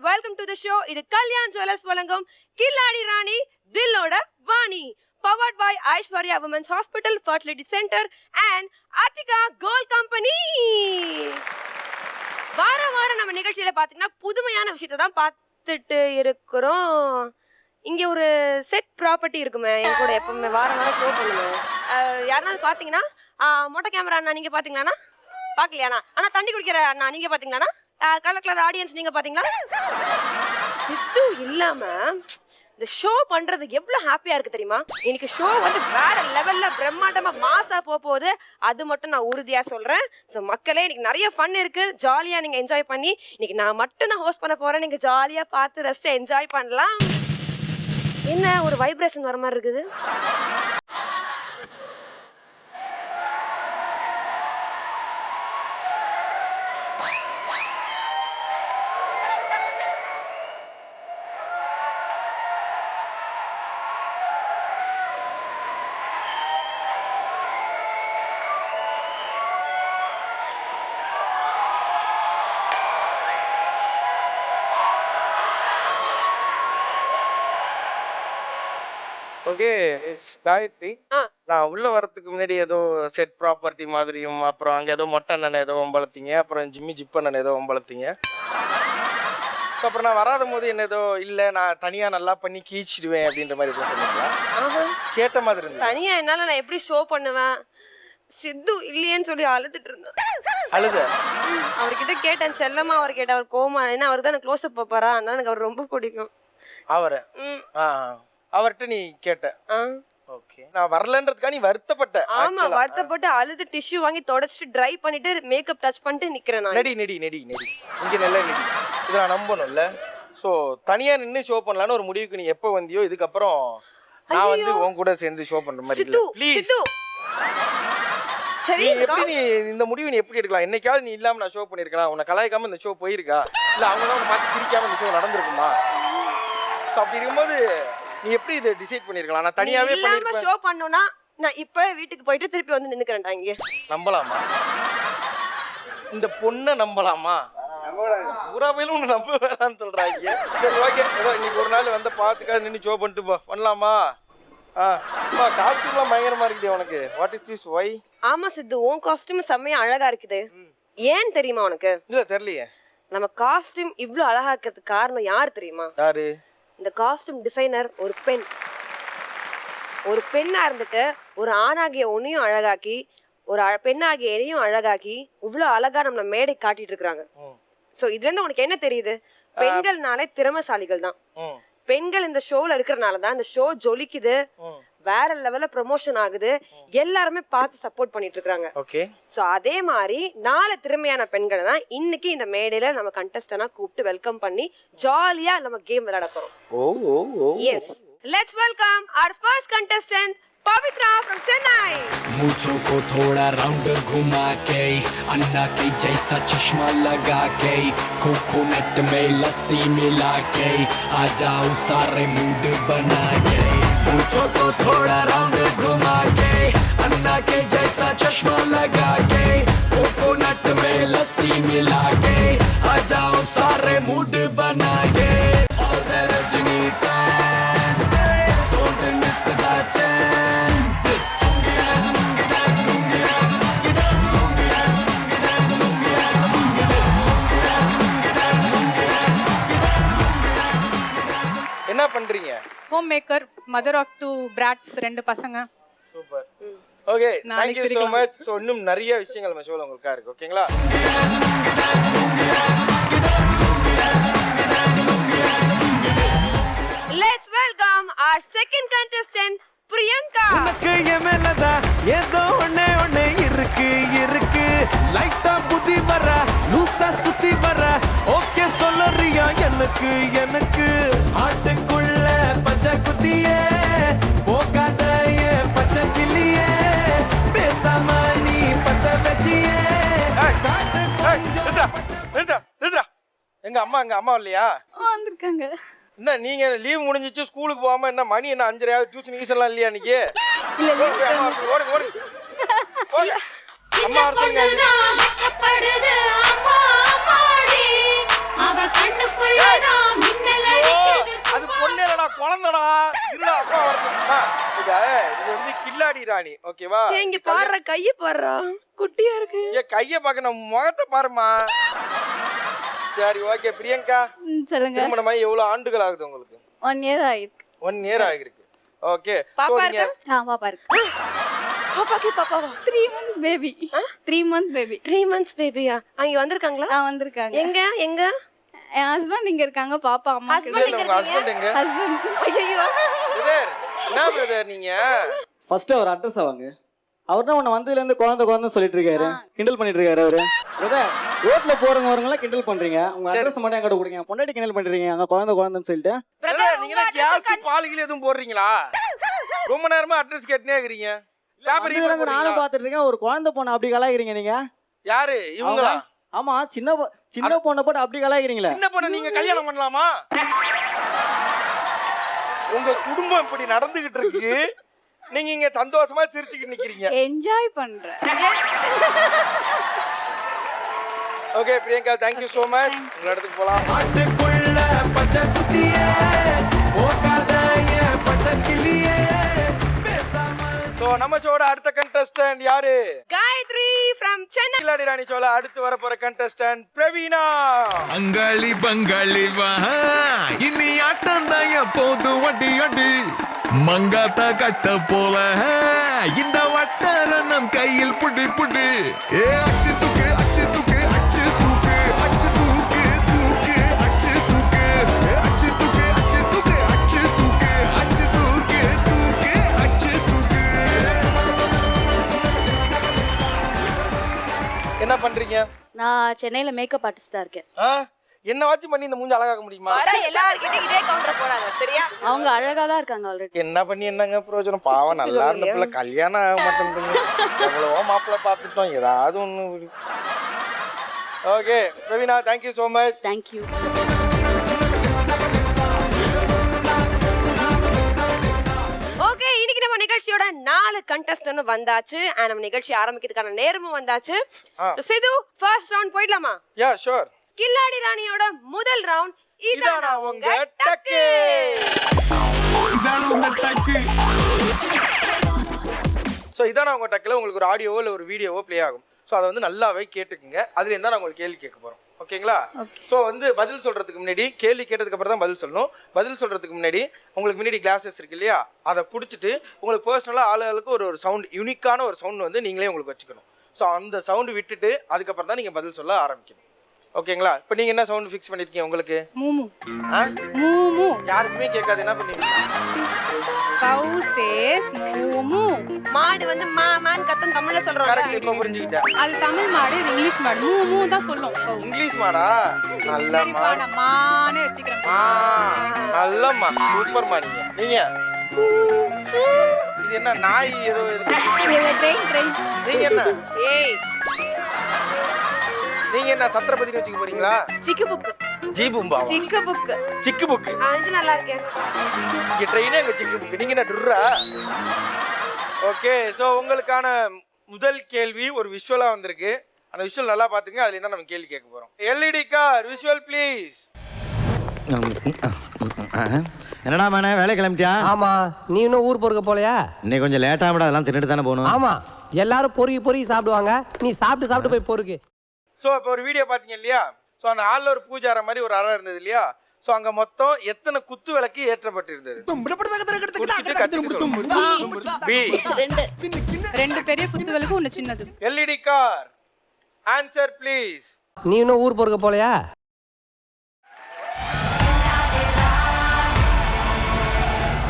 welcome to the show. இது Kalyan jewellers வழங்கும் கில்லாடி ராணி தில்லோட Vani, powered by Aishwarya Women's Hospital Fertility Center and Attica Gold Company. வாரம் நம்ம நிகழ்ச்சியில பாத்தீங்கன்னா புதுமையான விஷயத்தை தான் பார்த்துட்டு இருக்கிறோம். இங்க ஒரு செட் ப்ராப்பர்ட்டி இருக்குமே, என் கூட எப்பவுமே வாரம் ஷோ பண்ணுவேன். யாருனாவது பாத்தீங்கன்னா மொட்டை கேமரா அண்ணா நீங்க பாத்தீங்களாண்ணா? பாக்கலையாண்ணா? ஆனா தண்ணி குடிக்கிற அண்ணா நீங்க பாத்தீங்களாண்ணா? கலர் ஆடியன்ஸ் நீங்க பாத்தீங்களா? சித்து இல்லாம இந்த ஷோ பண்றது எவ்வளவு ஹாப்பியா இருக்கு தெரியுமா? இன்னைக்கு ஷோ வந்து வேற லெவல்ல பிரம்மாண்டமா மாசா போகுது, அது மட்டும் நான் உறுதியா சொல்றேன். ஸோ மக்களே, இன்னைக்கு நிறைய ஃபன் இருக்கு, ஜாலியா நீங்க என்ஜாய் பண்ணி, இன்னைக்கு நான் மட்டும் தான் ஹோஸ்ட் பண்ண போறேன், நீங்க ஜாலியா பார்த்து ரசிச்சு என்ஜாய் பண்ணலாம். என்ன ஒரு வைப்ரேஷன் வர மாதிரி இருக்குது. ஓகே, காயத்ரி, நான் உள்ள வரதுக்கு முன்னாடி ஏதோ செட் ப்ராப்பர்ட்டி மாதிரியும், அப்புறம் அங்க ஏதோ மொட்டை அண்ணன் ஏதோ வம்பளத்தீங்க, அப்புறம் ஜிம்மி ஜிப்பண்ணன் ஏதோ வம்பளத்தீங்க. அப்புறம் நான் வராத போது என்ன ஏதோ இல்ல நான் தனியா நல்லா பண்ணி கீச்சிடுவேன் அப்படின்ற மாதிரி எதுவும் சொன்னீங்களா? கேட்ட மாதிரி இருந்தது. தனியா என்னால நான் எப்படி ஷோ பண்ணுவேன்? சித்து இல்லையேன்னு சொல்லி அழுதுட்டு இருந்தேன். அழுத? அவர்கிட்ட கேட்டேன், செல்லமா அவர் கேட்ட, அவர் கோமா, ஏன்னா அவருக்கு தான் க்ளோஸ் அப் பாப்பாரா, அதனால எனக்கு அவர் ரொம்ப பிடிக்கும். அவரை அவர்கிட்ட நீ கேட்ட? ஓகே, நான் வரலன்றதுக்காக நீ வருத்தப்பட்ட? ஆமா, வருத்தப்பட்டு அழுது டிஷ்யூ வாங்கி தொடச்சிட்டு ட்ரை பண்ணிட்டு மேக்கப் டச் பண்ணிட்டு நிக்கிறேன் நான். நெடி நெடி நெடி நெடி இங்க நல்ல நெடி, இதை நான் நம்பணும்ல. ஸோ தனியா நின்று ஷோ பண்ணலான்னு ஒரு முடிவுக்கு நீ எப்போ வந்தியோ, இதுக்கப்புறம் நான் வந்து உன் கூட சேர்ந்து ஷோ பண்ற மாதிரி இல்லை ப்ளீஸ். சரி, எப்படி நீ இந்த முடிவு நீ எப்படி எடுக்கலாம்? என்னைக்காவது நீ இல்லாம நான் ஷோ பண்ணிருக்கலாம்? உன்னை கலாய்க்காம இந்த ஷோ போயிருக்கா? இல்ல அவங்க தான் உன்னை பார்த்து சிரிக்காம இந்த ஷோ நடந்திருக்குமா? ஸோ அப்படி இருக்கும்போது நீ எப்படி இதை டிசைட் பண்ணிருக்கலாம்? நான் தனியாவே பண்ணிருப்பேன். ஷோ பண்ணனும்னா நான் இப்ப வீட்டுக்கு போயிட்டு திருப்பி வந்து நின்னுக்கறேன்டா. இங்க நம்பலாமா? இந்த பொண்ணை நம்பலாமா? ஊராபையில ஒன்று நம்ப வேணான்னு சொல்றாங்க. சரி ஓகே, ஏதோ இன்னைக்கு ஒரு நாள் வந்த பார்த்துக்காது நின்று ஷோ பண்ணிட்டு பண்ணலாமா? காஸ்டியூம்லாம் பயங்கரமா இருக்குது உனக்கு. What is this? வை? ஆமா சித்து, உன் காஸ்டியூம் செம்மையா அழகா இருக்குது. ஏன் தெரியுமா உனக்கு? இல்ல தெரியலையே. நம்ம காஸ்டியூம் இவ்ளோ அழகா இருக்கிறதுக்கு காரணம் யார் தெரியுமா? யாரு? இந்த காஸ்டியூம் டிசைனர் ஒரு பெண். ஒரு பெண்ணா இருந்துட்டு ஒரு ஆணாகிய உன்னையும் அழகாக்கி, ஒரு பெண்ணாகிய என்னையும் அழகாக்கி, இவ்வளவு அழகா நம்ம மேடை காட்டிட்டு இருக்காங்க. சோ இதுல இருந்து உனக்கு என்ன தெரியுது? பெண்கள்னாலே திறமைசாலிகள் தான். பெண்கள் இந்த ஷோல இருக்கிறனாலதான் இந்த ஷோ ஜொலிக்குது, வேற லெவல்ல ப்ரமோஷன் ஆகுது, எல்லாருமே பார்த்து சப்போர்ட் பண்ணிட்டு இருக்காங்க. ஓகே, சோ அதே மாதிரி 4 திறமையான பெண்களை தான் இன்னைக்கு இந்த மேடையில நம்ம கண்டஸ்டன்டா கூப்பிட்டு வெல்கம் பண்ணி ஜாலியா நம்ம கேம் விளையாட போறோம். Yes, let's welcome our first contestant Pavitra from Chennai. मुझको को थोड़ा राउंड घुमा के, अन्ना के जैसा चश्मा लगा के, कोकोनट में लस्सी मिला के, आ जाओ सारे मूड बना के. मुझको थोड़ा राउंड घुमा के, अन्ना के जैसा चश्मा लगा के, कोकोनट में लस्सी मिला के, आ जाओ सारे मूड बना के. All the Rajini fans, don't miss the chance. என்ன பண்றீங்க? ஹோம் மேக்கர், மதர் ஆஃப் 2 பிராட்ஸ், 2 பசங்க. Super. Okay, thank you so much. So இன்னும் நிறைய விஷயங்கள் நம்ம ஷோல உங்களுக்கு இருக்கு, ஓகேங்களா? Let's welcome our second contestant Priyanka. உனக்கு எமேலதா ஏதோ ஒண்ணே இருக்கு, லைட்டா புதி வர, லூசா சுத்தி வர, ஓகே சொல்லறியா எனக்கு ஆட்டுக்குள்ள பச்சை குத்தியே, போகாத பச்சை கிளியே, பேசாம நீ பச்சை வச்சியே. எங்க அம்மா இல்லையா? வந்திருக்காங்க. என்ன நீங்க லீவ் முடிஞ்சிச்சு ஸ்கூலுக்கு போகாம என்ன மணி என்ன 5:30 டியூஷன் கீசன்லாம் இல்லையா இன்னைக்கு? ஓடி அம்மா வருதுங்க. இல்ல, அப்பா வரட்டும். இது வந்து கில்லாடி ராணி, ஓகேவா? இங்க பாடுற கைய பாடுறா, குட்டியா இருக்கு. ஏன் கைய பாக்க நம்ம முகத்தை பாருமா. சரி, ஓகே. பிரியங்கா, சொல்லுங்க. திருமணமாயி எவ்வளவு ஆண்டுகள் ஆகுது உங்களுக்கு? 1 year ஆயிருக்கு. 1 year ஆகிருக்கு. ஓகே. பாப்பா இருக்கா? பாப்பா இருக்கு. பாப்பாக்கே பாப்பாவா? 3 month baby. 3 month baby. 3 months பேபியா? அங்க வந்திருக்காங்களா? வந்திருக்காங்க. எங்க எங்க? என் ஹஸ்பண்ட் இங்க இருக்காங்க, பாப்பா அம்மா. ஹஸ்பண்ட் எங்க உங்க இருக்கீங்க? ஹஸ்பண்ட் எங்க? ஹஸ்பண்ட். ஐயோ. பிரதர், என்ன பிரதர் நீங்க? ஃபர்ஸ்ட் அவர் அட்ரஸ் வாங்க. அவர் தான் உன்னை வந்ததுல இருந்து குழந்தை சொல்லிட்டு இருக்காரு, கிண்டல் பண்ணிட்டு இருக்காரு அவரு. பிரதர், ரோட்ல போறவங்க வரவங்களாம் கிண்டல் பண்றீங்க, உங்க அட்ரஸ் மட்டும் என்கிட்ட கொடுங்க. பொண்டாட்டி கிண்டல் பண்றீங்க அங்க குழந்தைன்னு சொல்லிட்டு. பிரதர், நீங்க கேஸ் பாலுகில எதுவும் போடுறீங்களா? ரொம்ப நேரமா அட்ரஸ் கேட்டுனே இருக்கீங்க. பேப்பர் நானும் பாத்துட்டு இருக்கேன். ஒரு குழந்தை பொண்ணு அப்படி கலாய்க்கிறீங்க நீங்க. யாரு இவங்களா? ஆமா, சின்ன பொண்ணை போட்டு அப்படி கலாய்க்கிறீங்களே. சின்ன பொண்ணு நீங்க கல்யாணம் பண்ணலாமா? உங்க குடும்பம் இப்படி நடந்துகிட்டு இருக்கு, நீங்க இங்க சந்தோஷமா சிரிச்சுக்கிட்டு நிக்கிறீங்க. என்ஜாய் பண்றேன். Okay Priyanka, thank you so much. உங்க இடத்துக்கு போலாம். ஆட்டுக்குள்ள பச்சை குட்டியே, போகாத ஏன் பச்சை கிளியே, பேசாம. சோ நம்ம ஷோட அடுத்த கண்டஸ்டன்ட் யாரு? காயத்ரி from சென்னை. கில்லாடி ராணி ஷோல அடுத்து வர போற கண்டஸ்டன்ட் பிரவீனா. அங்காளி பங்காளி வா, இனி ஆட்டம் தான் எப்போது வட்டி அடி, மங்காத்த கட்ட போல இந்த வட்டாரம் கையில் புடி புடி. ஏ அச்சு தூக்கு அச்சு தூக்கு அச்சு தூக்கு அச்சு தூக்கு தூக்கு அச்சு தூக்கு அச்சு தூக்கு அச்சு தூக்கு அச்சு தூக்கு அச்சு தூக்கு தூக்கு அச்சு தூக்கு. என்ன பண்றீங்க? நான் சென்னையில மேக்கப் ஆர்டிஸ்டா இருக்கேன். என்ன வாட்சி பண்ணி இந்த மூஞ்சி அழகாக்க முடியுமா? வர எல்லார்கிட்டயும் இதே கவுண்டர் போறாங்க, சரியா? அவங்க அழகா தான் இருக்காங்க ஆல்ரெடி. என்ன பண்ணி என்னங்க பிரயோஜனம்? பாவம், நல்லா இருந்த பிள்ளை கல்யாணம் ஆக மாட்டேங்குது. எவ்வளவோ மாப்பிள்ளை பார்த்துட்டோம், ஏதாவது ஒண்ணு. Okay Praveena, thank you so much. Thank you. Okay, இன்னைக்கு நம்ம நிகழ்ச்சியோட 4 கண்டஸ்டன்ட் வந்தாச்சு. நம்ம நிகழ்ச்சி ஆரம்பிக்கிறதுக்கான நேரமும் வந்தாச்சு. சிது, ஃபர்ஸ்ட் ரவுண்ட் போயிடலாமா? Yeah sure. கில்லாடி ராணியோட முதல் ரவுண்ட் இதானா உங்க டக்கு. ஸோ இதான உங்க டக்கில் உங்களுக்கு ஒரு ஆடியோவோ இல்லை ஒரு வீடியோவோ ப்ளே ஆகும். ஸோ அதை வந்து நல்லாவே கேட்டுக்குங்க. அதுல இருந்தா நான் உங்களுக்கு கேள்வி கேட்க போறோம், ஓகேங்களா? ஸோ வந்து பதில் சொல்றதுக்கு முன்னாடி, கேள்வி கேட்டதுக்கு அப்புறம் தான் பதில் சொல்லணும். பதில் சொல்றதுக்கு முன்னாடி உங்களுக்கு முன்னாடி கிளாஸஸ் இருக்கு இல்லையா, அதை குடிச்சிட்டு உங்களுக்கு பர்சனலாக ஆளுகளுக்கு ஒரு சவுண்ட், யூனிக்கான ஒரு சவுண்ட் வந்து நீங்களே உங்களுக்கு வச்சுக்கணும். ஸோ அந்த சவுண்டு விட்டுட்டு அதுக்கப்புறம் தான் நீங்க பதில் சொல்ல ஆரம்பிக்கணும், ஓகேங்களா? இப்போ நீங்க என்ன சவுண்ட் ஃபிக்ஸ் பண்ணிருக்கீங்க உங்களுக்கு? மூமு. ஆ? மூமு. யாருக்குமே கேட்காது, என்ன பண்ணுவீங்க? Cow says மூமு. மாடு வந்து மாமான்னு கத்தம் தமிழ்ல சொல்றோம். கரெக்ட், இப்போ புரிஞ்சுக்கிட்டேன். அது தமிழ் மாடு, இது இங்கிலீஷ் மாடு. மூமு தான் சொல்லும். cow. இங்கிலீஷ் மாடா? நல்ல சரிப்பா, மாடு. நான் மானே வச்சுக்கிறேன். நல்லம்மா, சூப்பர்மா. நீங்க இது என்ன நாய் ஏதோ ட்ரெயின். நீங்க என்ன ஏய், நீங்க என்ன சத்திரபதினு வச்சுக்க போறீங்களா? சிக்கு புக்கு. ஜீபும்பா, சிக்கு புக்கு. சிக்கு புக்கு. இது நல்லா இருக்கேன். இங்க ட்ரெயினே எங்க சிக்கு புக்கு. நீங்க என்ன டுர்ரா? ஓகே, சோ உங்களுக்கான முதல் கேள்வி ஒரு விஷுவலா வந்திருக்கு. அந்த விஷுவல் நல்லா பாத்துங்க, அதுல இருந்தா நம்ம கேள்வி கேட்க போறோம். LED car visual please. என்னடா மேனே, வேலை கிளம்பிட்டியா? ஆமா, நீ இன்னும் ஊர் பொறுக்க போலையா? இன்னைக்கு கொஞ்சம் லேட்டாக அதெல்லாம் தின்னுட்டு தானே போகணும். ஆமா, எல்லாரும் பொறுக்கி சாப்பிடுவாங்க, நீ சாப்பிட்டு போய் பொறுக்கு. ஸோ இப்போ ஒரு வீடியோ பார்த்தீங்க இல்லையா? ஸோ அந்த ஹாலில் ஒரு பூஜை அறை மாதிரி ஒரு அறை இருந்தது இல்லையா? ஸோ அங்கே மொத்தம் எத்தனை குத்து விளக்கு ஏற்றப்பட்டிருந்தது? ரெண்டு பெரிய குத்துவிளக்கு, ஒண்ணு சின்னது. LED car answer please. நீ இன்னும் ஊர் பொறுக்க போலையா?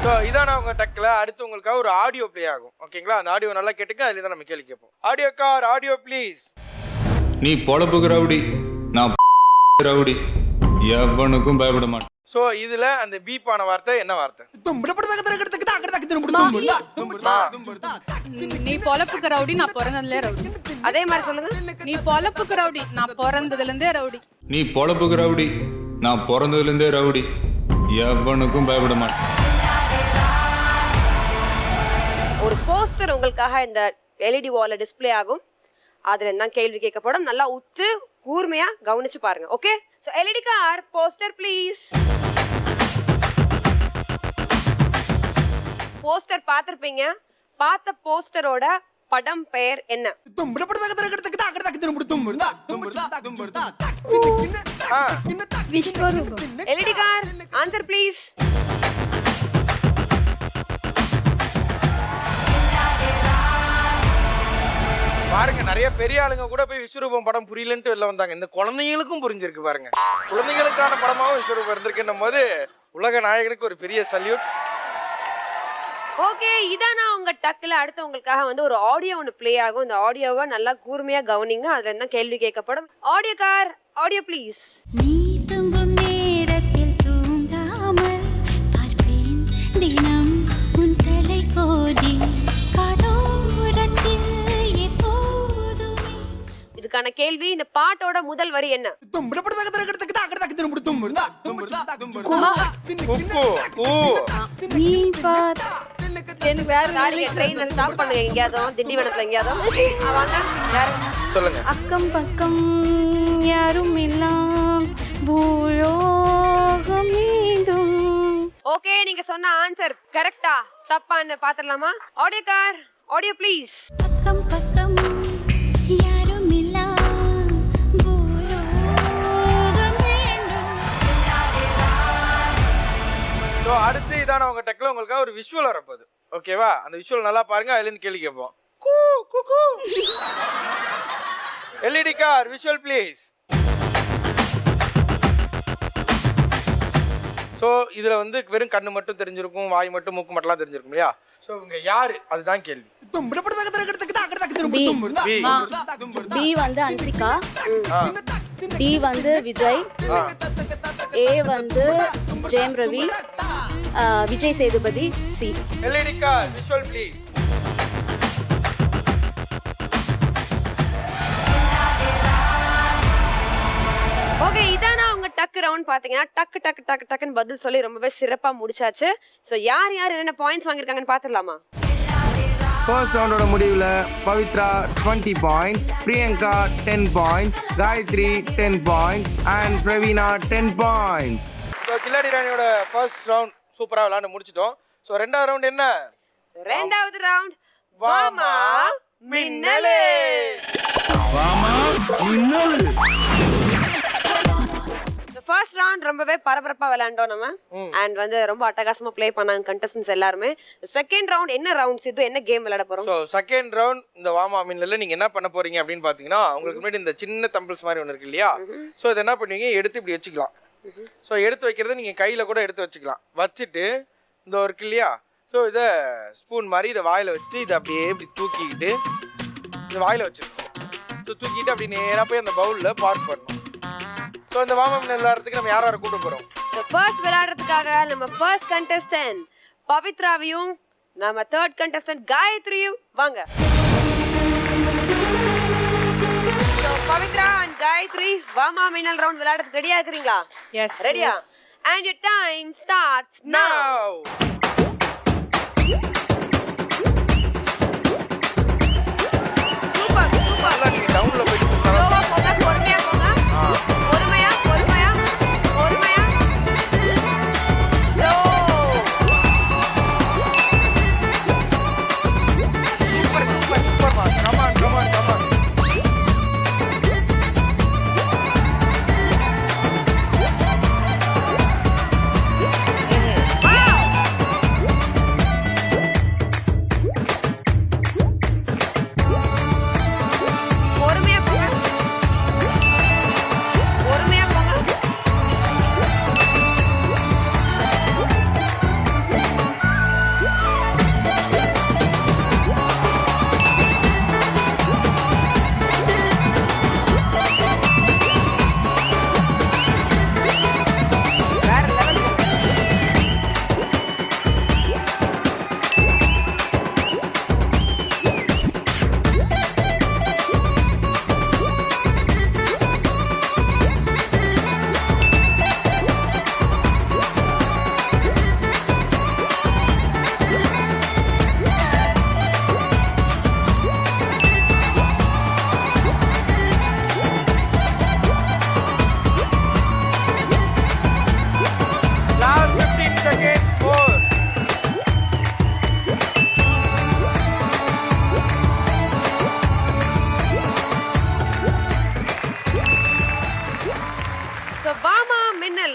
ஸோ இதான உங்க டக்கில் அடுத்து உங்களுக்காக ஒரு ஆடியோ ப்ளே ஆகும், ஓகேங்களா? அந்த ஆடியோ நல்லா கேட்டுக்க, அதுல தான் நம்ம கேள்வி கேட்போம். Audio car audio please. நீ பொழப்புக்கு ரவுடி, நான் ரவுடி, எவனுக்கும் பயப்பட மாட்டேன். ஸோ இதுல அந்த பீப்பான வார்த்தை என்ன வார்த்தை? நீ பொழப்புக்கு ரவுடி, நான் பிறந்ததுல ரவுடி. அதே மாதிரி சொல்லுங்க. நீ பொழப்புக்கு ரவுடி, நான் பிறந்ததுல இருந்தே ரவுடி. நீ பொழப்புக்கு ரவுடி, நான் பிறந்ததுல இருந்தே ரவுடி, எவனுக்கும் பயப்பட மாட்டேன். ஒரு போஸ்டர் உங்களுக்காக இந்த எல்இடி வால்ல டிஸ்ப்ளே ஆகும். அதுல தான் கேள்வி கேட்கப்படும். நல்லா உத்து கூர்மையா கவனிச்சு பாருங்க, okay? So LED car poster please. Poster பார்த்திருப்பீங்க. பார்த்த போஸ்டரோட படம் பெயர் என்ன? Vishwaroopam. LED car answer please. பாருங்க, நிறைய பெரிய ஆளுங்க கூட போய் விஸ்வரூபம் படம் புரியலன்ட்டு வெளில வந்தாங்க. இந்த குழந்தைங்களுக்கும் புரிஞ்சிருக்கு பாருங்க. குழந்தைகளுக்கான படமாவும் விஸ்வரூபம் இருந்திருக்குன்னும் போது உலக நாயகனுக்கு ஒரு பெரிய சல்யூட். ஓகே, இதானா உங்க டக்குல. அடுத்து உங்களுக்காக வந்து ஒரு ஆடியோ ஒன்று ப்ளே ஆகும். இந்த ஆடியோவை நல்லா கூர்மையா கவனிங்க. அதுல என்ன கேள்வி கேட்கப்படும். Audio car audio please. நீ தூங்கும் நேரத்தில் தூங்காமல் பார்ப்பேன் தினம் உன் தலை கோதி காதோரத்தில் எப்போதுமே. இதுக்கான கேள்வி, இந்த பாட்டோட முதல் வரி என்ன? நீ பார் எனக்கு வேற ட்ரெயின்ல ஸ்டாப் பண்ணுங்க எங்கேயாவது, திண்டிவனத்துல எங்கேயாவது. வாங்க, யாரு சொல்லுங்க. அக்கம் பக்கம் யாரும் எல்லாம் பூலோகம் மீண்டும். ஓகே, நீங்க சொன்ன ஆன்சர் கரெக்டா தப்பான்னு பாத்துடலாமா? Audio car audio please. அக்கம் பக்கம் யாரும் எல்லாம் பூலோகம் மீண்டும். ஸோ அடுத்து இதான உங்க டெக்ல உங்களுக்காக ஒரு விஷுவல் வரப்போகுது. ஓகேவா? அந்த விஷுவல் நல்லா பாருங்க. அதுலேருந்து கேள்வி கேட்போம். LED car visual please. So இதில் வந்து வெறும் கண்ணு மட்டும் தெரிஞ்சிருக்கும், வாய் மட்டும், மூக்கு மட்டும்லாம் தெரிஞ்சிருக்கும் இல்லையா? ஸோ இவங்க யாரு, அதுதான் கேள்வி. பி வந்து அன்சிகா, டி வந்து விஜய், ஏ வந்து Jayam Ravi, Vijay Sethupathi, C. LED car visual please. Okay, இதானா உங்க டக்கு ரவுண்ட். பாத்தீங்கன்னா டக்கு டக்கு டக்கு டக்குன்னு பதில் சொல்லி ரொம்பவே சிறப்பா முடிச்சாச்சு. ஸோ யார் யார் என்னென்ன பாயிண்ட்ஸ் வாங்கியிருக்காங்கன்னு பாத்துடலாமா? ஃபர்ஸ்ட் ரவுண்டோட முடிவில் Pavithra 20 points, Priyanka 10 points, Gayathri 10 points and Praveena 10 points. So கில்லாடி ராணியோட ஃபர்ஸ்ட் ரவுண்ட் சூப்பராக விளையாண்டு முடிச்சிட்டோம். ஸோ ரெண்டாவது ரவுண்ட் என்ன? ரெண்டாவது ரவுண்ட் வாமா மின்னலே. ஃபர்ஸ்ட் ரவுண்ட் ரொம்பவே பரபரப்பா விளையாண்டோம் நம்ம. அண்ட் வந்து ரொம்ப அட்டகாசமா ப்ளே பண்ணாங்க கண்டஸ்டன்ஸ் எல்லாருமே. செகண்ட் ரவுண்ட் என்ன ரவுண்ட்ஸ் இது, என்ன கேம் விளையாட போறோம்? ஸோ செகண்ட் ரவுண்ட் இந்த வாமா மின்னல்ல நீங்க என்ன பண்ண போறீங்க அப்படின்னு பாத்தீங்கன்னா, உங்களுக்கு முன்னாடி இந்த சின்ன தம்பிள்ஸ் மாதிரி ஒன்று இருக்கு இல்லையா? ஸோ இதை என்ன பண்ணுவீங்க, எடுத்து இப்படி வச்சுக்கலாம். ஸோ எடுத்து வைக்கிறத நீங்க கையில கூட எடுத்து வச்சுக்கலாம். வச்சுட்டு இந்த இருக்கு இல்லையா? ஸோ இதை ஸ்பூன் மாதிரி இதை வாயில வச்சுட்டு இதை அப்படியே இப்படி தூக்கிக்கிட்டு இந்த வாயில வச்சிருக்கோம். ஸோ தூக்கிட்டு அப்படி நேராக போய் அந்த பவுலில் பார்க் பண்ணணும். ஸோ இந்த வாமா மின்னல் விளையாடுறதுக்கு நம்ம யாரை கூப்பிட்டு போறோம்? ஸோ ஃபர்ஸ்ட் விளையாடுறதுக்காக நம்ம ஃபர்ஸ்ட் கண்டஸ்டன்ட் பவித்ராவையும் நம்ம தேர்ட் கண்டஸ்டன்ட் காயத்ரியும் வாங்க. ஸோ பவித்ரா அண்ட் காயத்ரி வாமா மின்னல் ரவுண்ட் விளையாடுறதுக்கு ரெடியா இருக்கிறீங்களா? எஸ். ரெடியா? And your time starts now. Super super. நீங்க டவுன்ல போய் ஸ்லோவா போங்க, பொறுமையா போங்க. பொறுமையா பொறுமையா பொறுமையா. ஸ்லோ. சூப்பர் சூப்பர் சூப்பர் மா. Come on come on come on. வாவ்.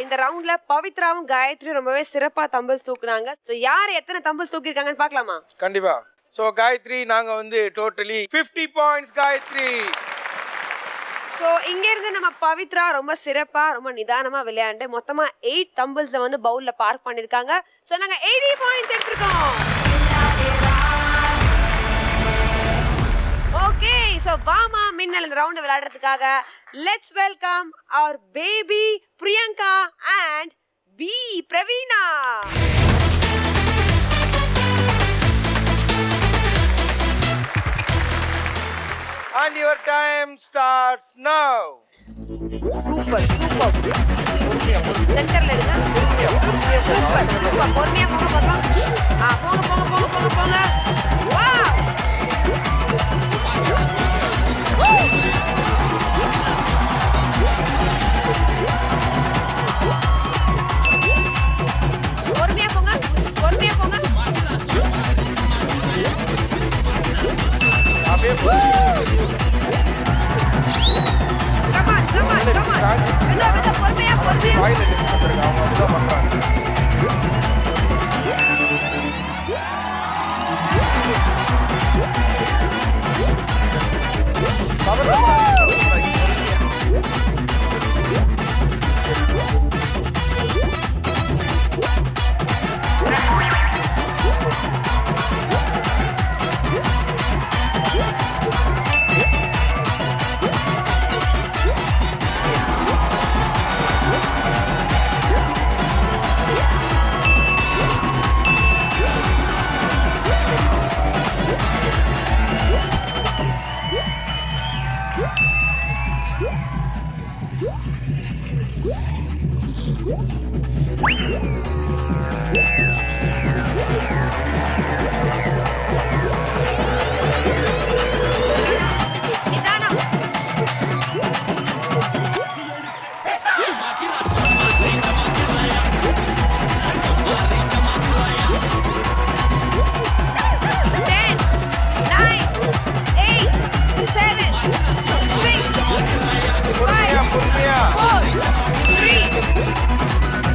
இந்த ரவுண்ட்ல பவித்ராவும் காயத்ரி ரொம்பவே சிறப்பா தம்பிள்ஸ் தூக்குனாங்க. சோ யார் எத்தனை தம்பிள்ஸ் தூக்கி இருக்காங்கன்னு பார்க்கலாமா? கண்டிப்பா. ஸோ காயத்ரி நாங்க வந்து டோட்டலி 50 பாயிண்ட்ஸ் காயத்ரி. ஸோ இங்க இருந்து நம்ம பவித்ரா ரொம்ப சிறப்பா ரொம்ப நிதானமா விளையாண்டு மொத்தமா 8 தம்பிள்ஸை வந்து பவுல்ல பார்க் பண்ணிருக்காங்க. ஸோ நாங்க 80 பாயிண்ட்ஸ் எடுத்திருக்கோம். ஓகே, ஸோ வாமா மின்னல் இந்த ரவுண்ட் விளையாடுறதுக்காக let's welcome our baby Priyanka and B Praveena. And your time starts now. Super super. சென்டர்ல எடுங்க. Super super. பொறுமையா போங்க பார்க்கலாம். போங்க போங்க போங்க போங்க போங்க. வாவ். பொறுமையா போங்க பொறுமையா போங்க. அப்படியே Come on. விதா பொறுமையா பொறுமையா. வாயில லிஸ்ட் பண்ணிருக்காங்க. அவங்க அப்படிதான் பண்றாங்க. நிதானம். பொறுமையா. 4 3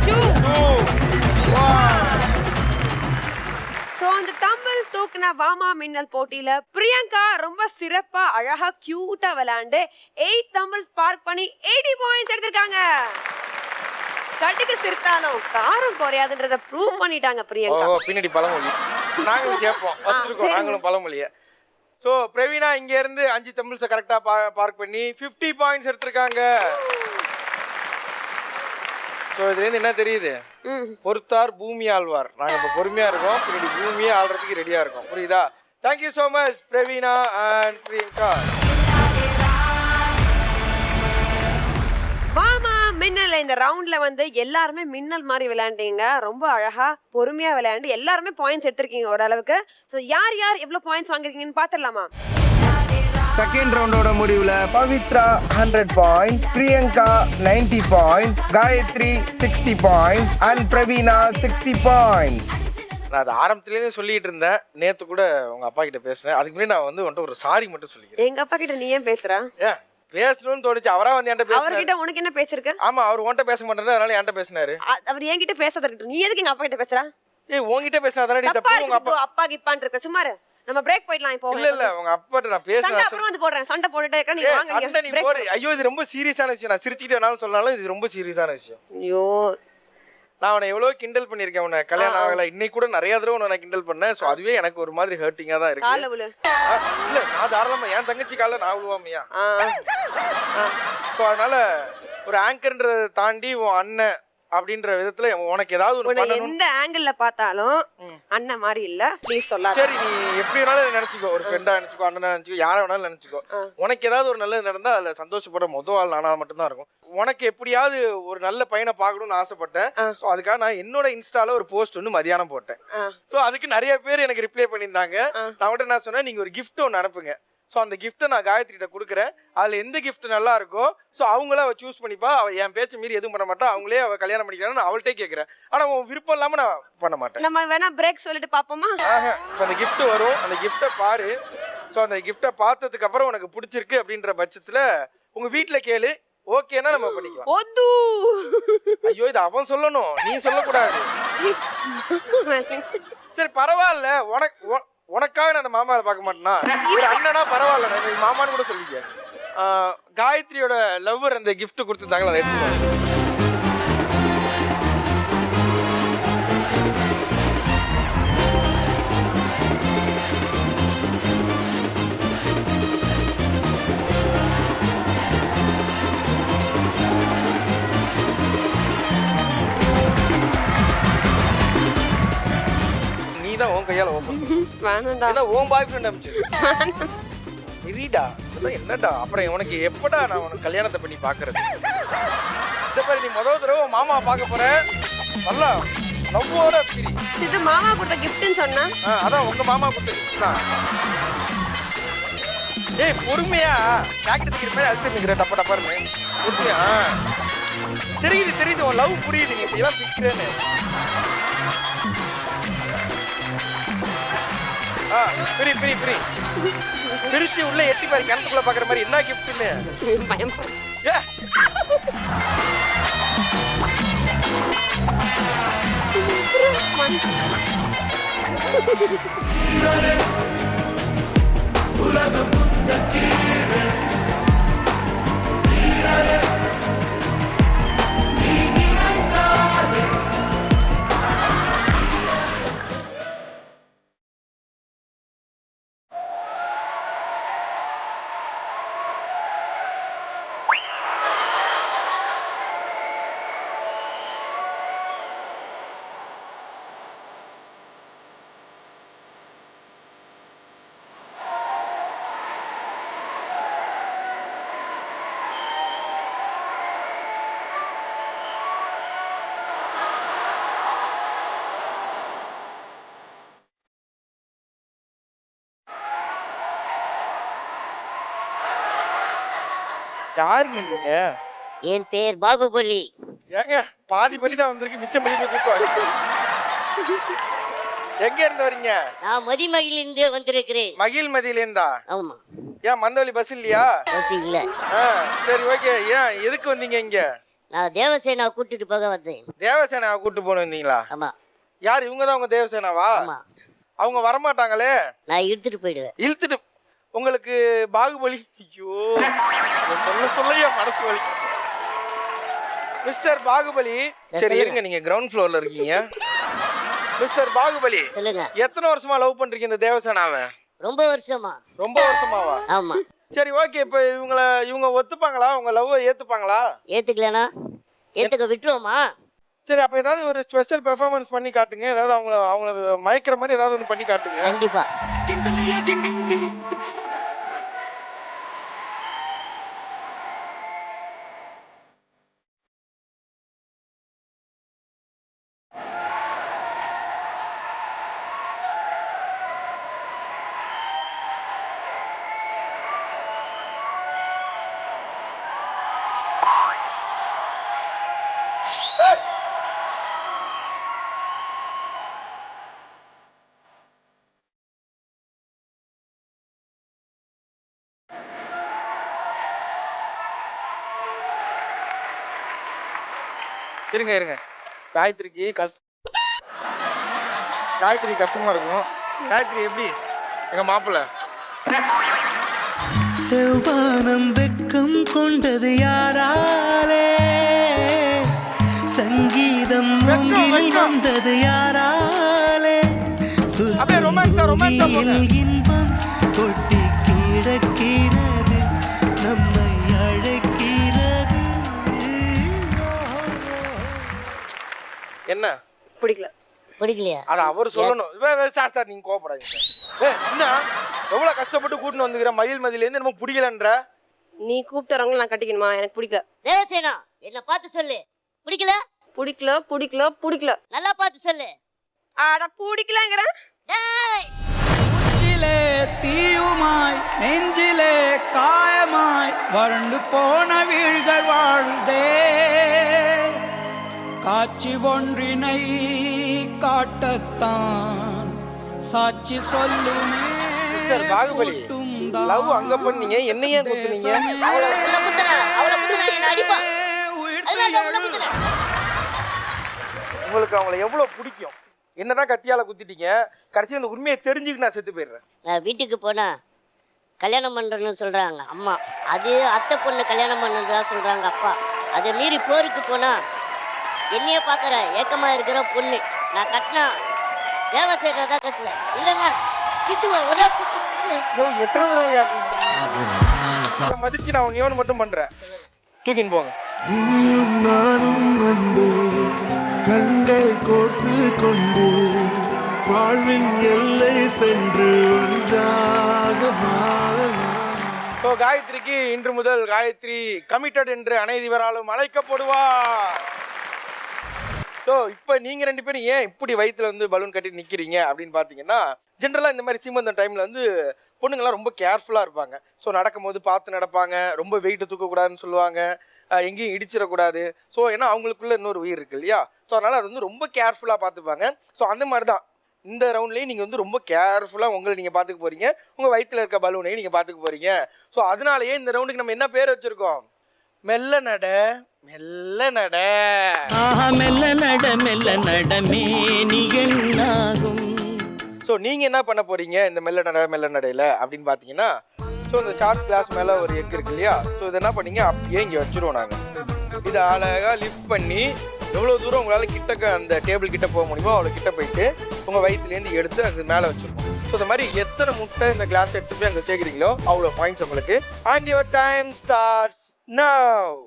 2 சோ அந்த தம்பிள்ஸ் தூக்குன வாமா மின்னல் போட்டியில பிரியங்கா ரொம்ப சிறப்பா அழகா கியூட்டா விளையாண்டு 8 தம்பிள்ஸ் பார்க் பண்ணி 80 பாயிண்ட்ஸ் எடுத்திருக்காங்க. கட்டுக்கு சிரித்தாலும் காரம் குறையாதுன்றத ப்ரூவ் பண்ணிட்டாங்க பிரியங்கா. பின்னாடி பழமொழி நாங்களும் கேட்போம் வச்சிருக்கோம் நாங்களும் பழமொழிய. ஸோ பிரவீனா இங்க இருந்து 5 தம்பிள்ஸை கரெக்டா பார்க் பண்ணி 50 பாயிண்ட்ஸ் எடுத்திருக்காங்க. ஸோ இதுலேருந்து என்ன தெரியுது? பொறுத்தார் பூமி ஆழ்வார். நாங்கள் இப்போ பொறுமையா இருக்கோம், பின்னாடி பூமியை ஆள்றதுக்கு ரெடியா இருக்கோம். புரியுதா? Thank you so much Praveena and Priyanka. வாமா மின்னல் இந்த ரவுண்ட்ல வந்து எல்லாருமே மின்னல் மாதிரி விளையாண்டீங்க. ரொம்ப அழகா பொறுமையா விளையாண்டு எல்லாருமே பாயிண்ட்ஸ் எடுத்திருக்கீங்க ஓரளவுக்கு. ஸோ யார் யார் எவ்வளவு பாயிண்ட்ஸ் வாங்கிருக்கீங்கன்னு பாத்துடலாமா? செகண்ட் ரவுண்டோட முடிவுல Pavithra 100 points, Priyanka 90 points, Gayathri 60 points and Praveena 60 points. நான் அது ஆரம்பத்திலேயே சொல்லிட்டு இருந்தேன். நேத்து கூட உங்க அப்பா கிட்ட பேசுனேன். அதுக்கு முன்னாடி நான் வந்து உன்கிட்ட ஒரு சாரி மட்டும் சொல்லிக்கிறேன். எங்க அப்பா கிட்ட நீ ஏன் பேசுற? பேசணும்னு தோணுச்சு. அவரா வந்து என்கிட்ட பேசுறாரு. அவர்கிட்ட உனக்கு என்ன பேசிருக்கு? ஆமா, அவர் உன்கிட்ட பேச மாட்டாரு, அதனால என்கிட்ட பேசினாரு. அவர் என்கிட்ட பேசாத இருக்கட்டும். நீ எதுக்கு எங்க அப்பா கிட்ட பேசுற? உன்கிட்ட பேசினாதானே நீ தப்பு. உங்க அப்பா அப்பா கிப்பான் இருக்க. சும்மா இரு. நம்ம பிரேக் போயிடலாம் இப்போ. இல்ல உங்க அப்பாட்ட நான் பேசுறேன். சண்டை அப்புறம் வந்து போடுறேன். சண்டை போட்டுட்டே இருக்க நீ வாங்க சண்டை நீ போடு. ஐயோ இது ரொம்ப சீரியஸான விஷயம். நான் சிரிச்சிட்டே வேணாலும் சொல்லனாலும் இது ரொம்ப சீரியஸான விஷயம். ஐயோ நான் அவனை எவ்வளவு கிண்டல் பண்ணிருக்கேன். உன்னை கல்யாணம் ஆகல இன்னைக்கு கூட நிறைய தடவை உன்னை கிண்டல் பண்ணேன். சோ அதுவே எனக்கு ஒரு மாதிரி ஹர்ட்டிங்கா தான் இருக்கு. கால்ல விழு. இல்ல நான் தாராளமா என் தங்கச்சி கால்ல நான் விழுவாமையா. சோ அதனால ஒரு ஆங்கர்ன்றதை தாண்டி உன் அண்ணன் அப்படின்ற விதத்துல உனக்கு ஏதாவது ஒரு பண்ணணும். எந்த ஆங்கிள் பார்த்தாலும் அண்ணன் மாதிரி இல்ல. ப்ளீஸ் சொல்லாத. சரி நீ எப்படி வேணாலும் நினைச்சுக்கோ. ஒரு ஃப்ரெண்டா நினைச்சுக்கோ, அண்ணனா நினைச்சுக்கோ, யாரை வேணாலும் நினைச்சுக்கோ. உனக்கு ஏதாவது ஒரு நல்லது நடந்தா அதுல சந்தோஷப்பட முதல் ஆள் நானா மட்டும்தான் இருக்கும். உனக்கு எப்படியாவது ஒரு நல்ல பையனை பார்க்கணும்னு ஆசைப்பட்டேன். ஸோ அதுக்காக நான் என்னோட இன்ஸ்டால ஒரு போஸ்ட் ஒன்று மதியானம் போட்டேன். ஸோ அதுக்கு நிறைய பேர் எனக்கு ரிப்ளை பண்ணியிருந்தாங்க. நான் கூட என்ன சொன்னேன், நீங்க ஒரு கிஃப்ட் ஒன்று அனுப்புங்க. ஸோ அந்த கிஃப்ட்டை நான் காயத்ரிகிட்ட கொடுக்குறேன். அதில் எந்த கிஃப்ட் நல்லா இருக்கோ ஸோ அவங்கள அவள் சூஸ் பண்ணிப்பா. அவள் என் பேச்சு மீறி எதுவும் பண்ண மாட்டா. அவங்களே அவள் கல்யாணம் பண்ணிக்கிறான்னு நான் அவள்கிட்டே கேட்குறேன். ஆனால் உன் விருப்பம் இல்லாமல் நான் பண்ண மாட்டேன். நம்ம வேணா பிரேக் சொல்லிட்டு பார்ப்போமா? இப்போ அந்த கிஃப்ட் வரும், அந்த கிஃப்ட்டை பாரு. ஸோ அந்த கிஃப்ட்டை பார்த்ததுக்கு அப்புறம் உனக்கு பிடிச்சிருக்கு அப்படின்ற பட்சத்தில் உங்கள் வீட்டில் கேளு. ஓகேனா நம்ம பண்ணிக்கலாம். ஒது ஐயோ இது அவன் சொல்லணும், நீ சொல்லக்கூடாது. சரி பரவாயில்ல, உனக்காக நான் அந்த மாமாவை பார்க்க மாட்டேனா? ஒரு அண்ணனா பரவாயில்ல, நான் மாமான்னு கூட சொல்லிக்க. காயத்ரியோட லவ்வர் அந்த கிஃப்ட் கொடுத்துருந்தாங்களா, அதை எடுத்துக்கோ. நீதான் உன் கையால ஓபன் வேணாம்டா. என்ன உன் பாய் ஃப்ரெண்ட் அனுப்பிச்சு இருடா, இதெல்லாம் என்னடா? அப்புறம் உனக்கு எப்படா நான் உனக்கு கல்யாணத்தை பண்ணி பாக்குறது? இந்த மாதிரி நீ முதல் தடவை மாமா பார்க்க போற, நல்லா லவ்வோட பிரி. இது மாமா கொடுத்த கிஃப்ட்னு சொன்னா? அதான் உங்க மாமா கொடுத்த கிஃப்ட் தான். ஏய் பொறுமையா ஜாக்கெட் தைக்கிற மாதிரி அழுத்தி நிக்கிற டப்ப டப்பாருன்னு. பொறுமையா தெரியுது உன் லவ் புரியுது, நீ இப்படிலாம் பிக்கிறேன்னு. பிரி பிரிச்சு உள்ள எட்டி பாரு, கிணத்துக்குள்ள பாக்குற மாதிரி. என்ன கிஃப்ட்னு பயம். யாருங்க நீங்க? என் பேர் பாகுபலி. ஏங்க பாதி பலி தான் வந்திருக்கு, மிச்சம் பலி கூப்பிட்டு. எங்க இருந்து வரீங்க? நான் மதிமகிலிருந்து வந்திருக்கிறேன். மகிழ்மதியில இருந்தா? ஆமா. ஏன் மந்தவழி பஸ் இல்லையா? பஸ் இல்ல. சரி ஓகே. ஏன் எதுக்கு வந்தீங்க இங்க? நான் தேவசேனா கூட்டிட்டு போக வந்தேன். தேவசேனாவை கூட்டு போன வந்தீங்களா? ஆமா. யார் இவங்க தான் உங்க தேவசேனாவா? ஆமா. அவங்க வரமாட்டாங்களே. நான் இழுத்துட்டு போயிடுவேன். இழுத்துட்டு உங்களுக்கு பாகுபலி? ஐயோ சொல்ல என் மனசு வலி. மிஸ்டர் பாகுபலி, சரி இருங்க, நீங்க கிரவுண்ட் ஃப்ளோர்ல இருக்கீங்க. மிஸ்டர் பாகுபலி சொல்லுங்க. எத்தனை வருஷமா லவ் பண்றீங்க இந்த தேவசேனாவை? ரொம்ப வருஷமா. ரொம்ப வருஷமாவா? ஆமா. சரி ஓகே, இப்போ இவங்க ஒத்துப்பாங்களா? உங்க லவ் ஏத்துப்பாங்களா? ஏத்துக்கலனா ஏத்துக்க விட்டுருவோமா? சரி அப்ப ஏதாவது ஒரு ஸ்பெஷல் பெர்ஃபார்மன்ஸ் பண்ணி காட்டுங்க, ஏதாவது அவங்க மயக்கிற மாதிரி ஏதாவது ஒன்று பண்ணி காட்டுங்க. கண்டிப்பா. இருங்க காயத்ரிக்கு கஷ்டமா இருக்கும். காயத்ரி எப்படி எங்க மாப்பிள்ள? செவ்வானம் வெக்கம் கொண்டது யாராலே, சங்கீதம் மூங்கில் வந்தது யாராலே, இன்பம் கொட்டி கிடக்கிறது நம்மை அழைக்கிறது. என்ன பிடிக்கலையா? அத அவர் சொல்லணும். சார் நீங்க கோவப்படாதீங்க. என்ன எவ்வளவு கஷ்டப்பட்டு கூட்டின்னு வந்துக்கிற மகிழ்மதியில இருந்து நம்ம பிடிக்கலன்ற? நீ கூப்பிட்டு வரவங்கள நான் கட்டிக்கணுமா? எனக்கு பிடிக்கல. தேவசேனா என்ன பார்த்து சொல்லு. பிடிக்கல? பிடிக்கல. நல்லா பார்த்து சொல்லு. அட பிடிக்கலங்கறேன். டேய் உச்சிலே தீயுமாய் நெஞ்சிலே காயமாய் வறண்டு போன வீழ்கள் வாழ்தே, காட்சி ஒன்றினை காட்டத்தான் சாட்சி சொல்லுமே. மிஸ்டர் பாகுபலி, லவ் அங்க பண்ணீங்க, என்னையே குத்துனீங்க? அவளை குத்துனா என்ன அடிப்பான். அதனால தான் உன்னை குத்துனேன். உங்களுக்கு அவங்கள எவ்வளவு பிடிக்கும்? என்னதான் கத்தியால குத்திட்டீங்க, கடைசி அந்த உண்மையை தெரிஞ்சுக்கிட்டு நான் செத்து போயிடுறேன். நான் வீட்டுக்கு போனா கல்யாணம் பண்ணுறேன்னு சொல்கிறாங்க அம்மா. அது அத்தை பொண்ணு கல்யாணம் பண்ணதா சொல்கிறாங்க அப்பா. அதை மீறி போருக்கு போனா என்னைய பார்க்குற ஏக்கமாக இருக்கிற பொண்ணு நான் கட்டினா தேவசேகரை தான் கட்டல, இல்லைன்னா சிட்டுவேன். ஒரே எத்தனை தடவை மதிச்சு நான் ஒன்று மட்டும் பண்றேன், தூக்கின்னு போங்க. கண்கள் கோர்த்து கொண்டு வாழ்வின் எல்லை சென்று ஒன்றாக வாழலாம். ஸோ காயத்ரிக்கு இன்று முதல் காயத்ரி கமிட்டட் என்று அனைவராலும் அழைக்கப்படுவார். ஸோ இப்போ நீங்கள் 2 பேரும் ஏன் இப்படி வயிற்றுல வந்து பலூன் கட்டி நிற்கிறீங்க அப்படின்னு பார்த்தீங்கன்னா, ஜென்ரலாக இந்த மாதிரி சீமந்தம் டைமில் வந்து பொண்ணுங்கள்லாம் ரொம்ப கேர்ஃபுல்லாக இருப்பாங்க. ஸோ நடக்கும்போது பார்த்து நடப்பாங்க, ரொம்ப வெயிட்டு தூக்கக்கூடாதுன்னு சொல்லுவாங்க, எங்கேயும் இடிச்சிடக்கூடாது. ஸோ ஏன்னா அவங்களுக்குள்ள இன்னொரு உயிர் இருக்கு இல்லையா? ஸோ அதனால் அது வந்து ரொம்ப கேர்ஃபுல்லாக பார்த்துப்பாங்க. ஸோ அந்த மாதிரி தான் இந்த ரவுண்ட்லேயே நீங்கள் வந்து ரொம்ப கேர்ஃபுல்லாக உங்களை நீங்கள் பார்த்துக்க போகிறீங்க, உங்கள் வயிற்றில் இருக்க பலூனையும் நீங்கள் பார்த்துக்க போகிறீங்க. ஸோ அதனாலேயே இந்த ரவுண்டுக்கு நம்ம என்ன பேர் வச்சுருக்கோம்? மெல்ல நட மெல்ல நட. மெல்ல நட மெல்ல நடமே நிகழ்நாகும். ஸோ நீங்கள் என்ன பண்ண போகிறீங்க இந்த மெல்ல நடையில் அப்படின்னு பார்த்தீங்கன்னா, ஸோ இந்த ஷார்ட்ஸ் கிளாஸ் மேலே ஒரு எக் இருக்கு இல்லையா? ஸோ இதை என்ன பண்ணீங்க, அப்படியே இங்கே வச்சுருவோம் நாங்கள். இதை அழகாக லிஃப்ட் பண்ணி எவ்வளோ தூரம் உங்களால் கிட்டக்க அந்த டேபிள் கிட்ட போக முடியுமோ அவ்வளோ கிட்ட போயிட்டு உங்கள் வயிற்றுலேருந்து எடுத்து அது மேலே வச்சுருக்கோம். ஸோ இந்த மாதிரி எத்தனை முட்டை இந்த கிளாஸ் எடுத்து போய் அங்கே சேர்க்குறீங்களோ அவ்வளோ பாயிண்ட்ஸ் உங்களுக்கு. And your time starts now.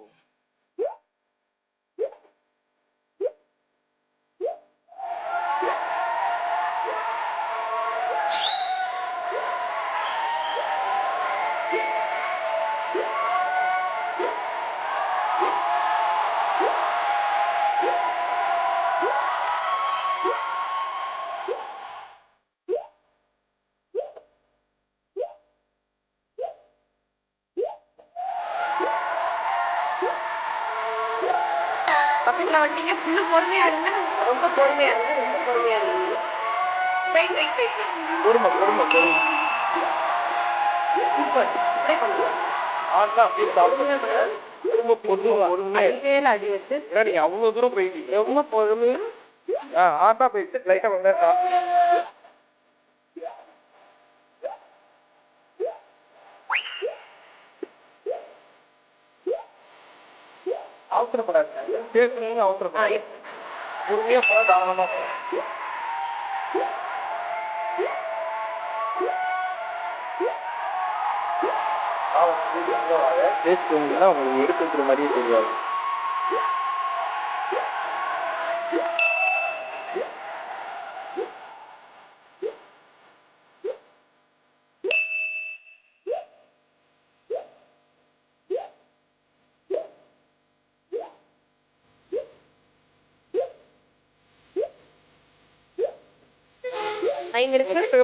பக்கத்துல வந்தீங்க, ஃபுல்லு பொறுமையா இருங்க, ரொம்ப பொறுமையா இருங்க, ரொம்ப பொறுமையா இருங்க. வெயிட். பொறுமை. சூப்பர். அப்படியே பண்ணுங்க. ஆனா அப்படியே சாப்பிடுங்க. ரொம்ப பொறுமை. மேல அடி வச்சு ஏன்னா நீங்க அவ்வளவு தூரம் போயிட்டீங்க, ரொம்ப பொறுமையா. ஆட்டா போயிட்டு லைட்டா வந்து அவசரப்படாது, பேசுறீங்க அவசரப்படாது, பொறுமையா போனா தாராளமா பேசுறீங்கன்னா உங்களுக்கு எடுக்கிற மாதிரியே தெரியாது.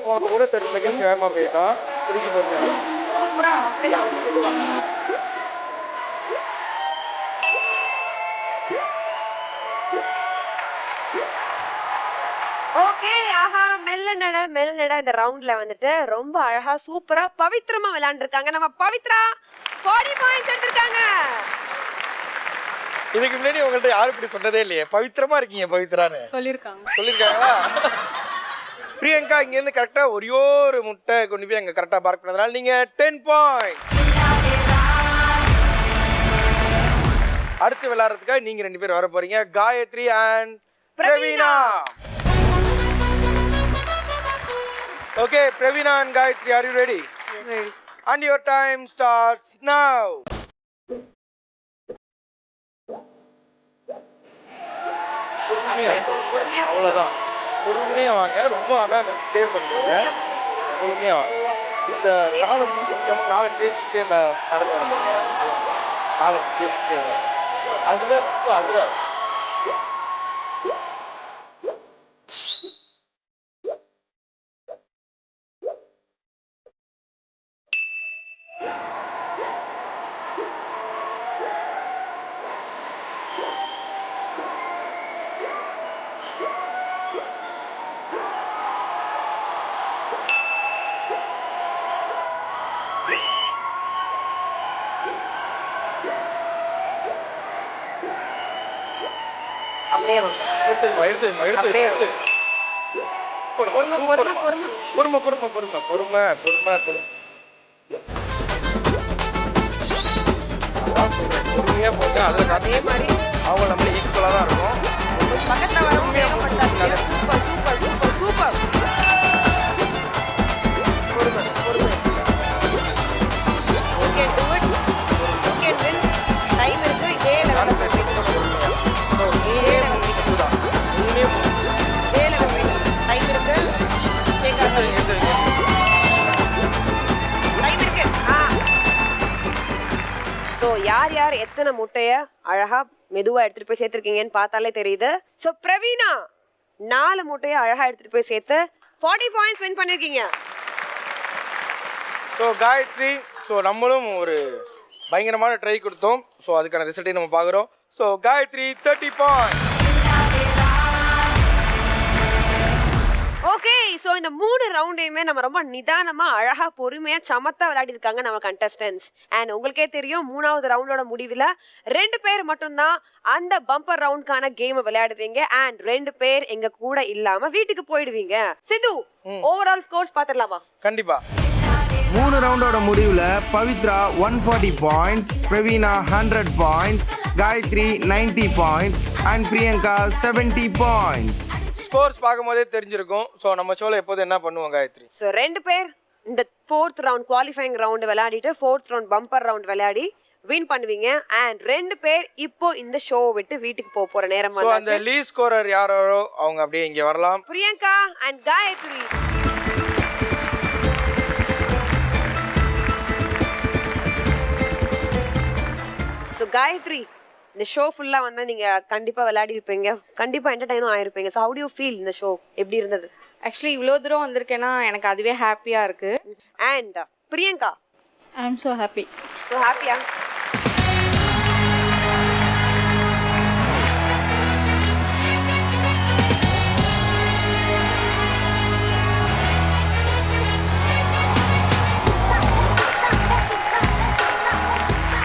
போன கூட 30 செகண்ட் வேகமா போயிட்டான். திருப்பி போயிருந்தேன். ஓகே. ஆஹா, மெல்ல நட இந்த ரவுண்ட்ல வந்துட்டு ரொம்ப அழகா சூப்பரா பவித்ரமா விளையாண்டுருக்காங்க. நம்ம பவித்ரா 40 பாயிண்ட்ஸ் எடுத்திருக்காங்க. இதுக்கு முன்னாடி உங்கள்ட்ட யாரும் இப்படி சொன்னதே இல்லையே, பவித்திரமா இருக்கீங்க பவித்ரான்னு சொல்லியிருக்காங்களா? பிரியங்கா இங்கேருந்து கரெக்டாக ஒரு முட்டை கொண்டு போய் அங்கே கரெக்டாக பார்க் பண்ணதுனால நீங்கள் 10 பாயிண்ட். அடுத்து விளையாடுறதுக்காக நீங்கள் 2 பேர் வர போறீங்க, Gayathri and Praveena. Okay, Praveena and Gayathri, are you ready? And your time starts now. அவ்வளோதான், பொறுமையாக வாங்க, ரொம்ப அழகாக ஸ்டே பண்ணுங்க, பொறுமையாக வாங்க. இந்த நாலு பேச்சுக்கிட்டே நடந்து வரணும், நாலு பேச்சுக்கிட்டே அதில் ரொம்ப அதில் அப்படியே வாங்க. அப்படியே வாங்க. பொறுமையா போங்க. அதுல அதே மாதிரி அவங்க நம்ம ஈக்குவலா தான் இருக்கும். பக்கத்துல வரவும் வேகப்படுத்தாதீங்க. Super super super super. பொறுமை பொறுமை. You can do it. You can win. Time இருக்கு. இதே லெவல்ல போயிட்டு இதே லெவல் இதே லெவல் போயிட்டு டைம் இருக்கு. டைம் இருக்கு. ஸோ யார் யார் எத்தனை முட்டைய அழகா மெதுவா எடுத்துட்டு போய் சேர்த்திருக்கீங்கன்னு பார்த்தாலே தெரியுது. ஸோ பிரவீனா 4 முட்டைய அழகா எடுத்துட்டு போய் சேர்த்து 40 பாயிண்ட்ஸ் வின் பண்ணிருக்கீங்க. ஸோ காயத்ரி, ஸோ நம்மளும் ஒரு பயங்கரமான ட்ரை கொடுத்தோம். ஸோ அதுக்கான ரிசல்ட்டையும் நம்ம பார்க்குறோம். So Gayathri 30 point. Okay, so இந்த 3 ரவுண்டையுமே நம்ம ரொம்ப நிதானமா அழகா பொறுமையா சமத்தா விளையாடி இருக்காங்க நம்ம கண்டஸ்டன்ஸ். அண்ட் உங்களுக்கே தெரியும் 3வது ரவுண்டோட முடிவில் 2 பேர் மட்டும்தான் அந்த பம்பர் ரவுண்ட்கான கேம் விளையாடுவீங்க. அண்ட் 2 பேர் எங்க கூட இல்லாம வீட்டுக்கு போயிடுவீங்க. சித்து, ஓவரால் ஸ்கோர்ஸ் பாத்துடலாமா? கண்டிப்பா. 3 ரவுண்டோட முடிவில் Pavithra 140 points, Praveena 100 points, Gayathri 90 points and Priyanka 70 points. Scores பார்க்கும்போதே தெரிஞ்சிருக்கும். ஸோ நம்ம ஷோல எப்போது என்ன பண்ணுவோம் காயத்ரி? ஸோ 2 பேர் இந்த 4th ரவுண்ட் குவாலிஃபைங் ரவுண்ட் விளையாடிட்டு 4th ரவுண்ட் பம்பர் ரவுண்ட் விளையாடி வின் பண்ணுவீங்க. அண்ட் 2 பேர் இப்போ இந்த ஷோ விட்டு வீட்டுக்கு போற நேரம் ஸோ அந்த லீட் ஸ்கோரர் யாரோ அவங்க அப்படியே இங்கே வரலாம். பிரியங்கா அண்ட் காயத்ரி. ஸோ காயத்ரி, இந்த ஷோ ஃபுல்லா வந்து நீங்க கண்டிப்பா விளையாடி இருப்பீங்க, கண்டிப்பா என்டர்டைனும் ஆயிருப்பீங்க. So how do you feel? இந்த ஷோ எப்படி இருந்தது? ஆக்சுவலி இவ்வளோ தூரம் வந்திருக்கேன்னா எனக்கு அதுவே ஹாப்பியா இருக்கு. And Priyanka, I am so happy. So ஹாப்பியா?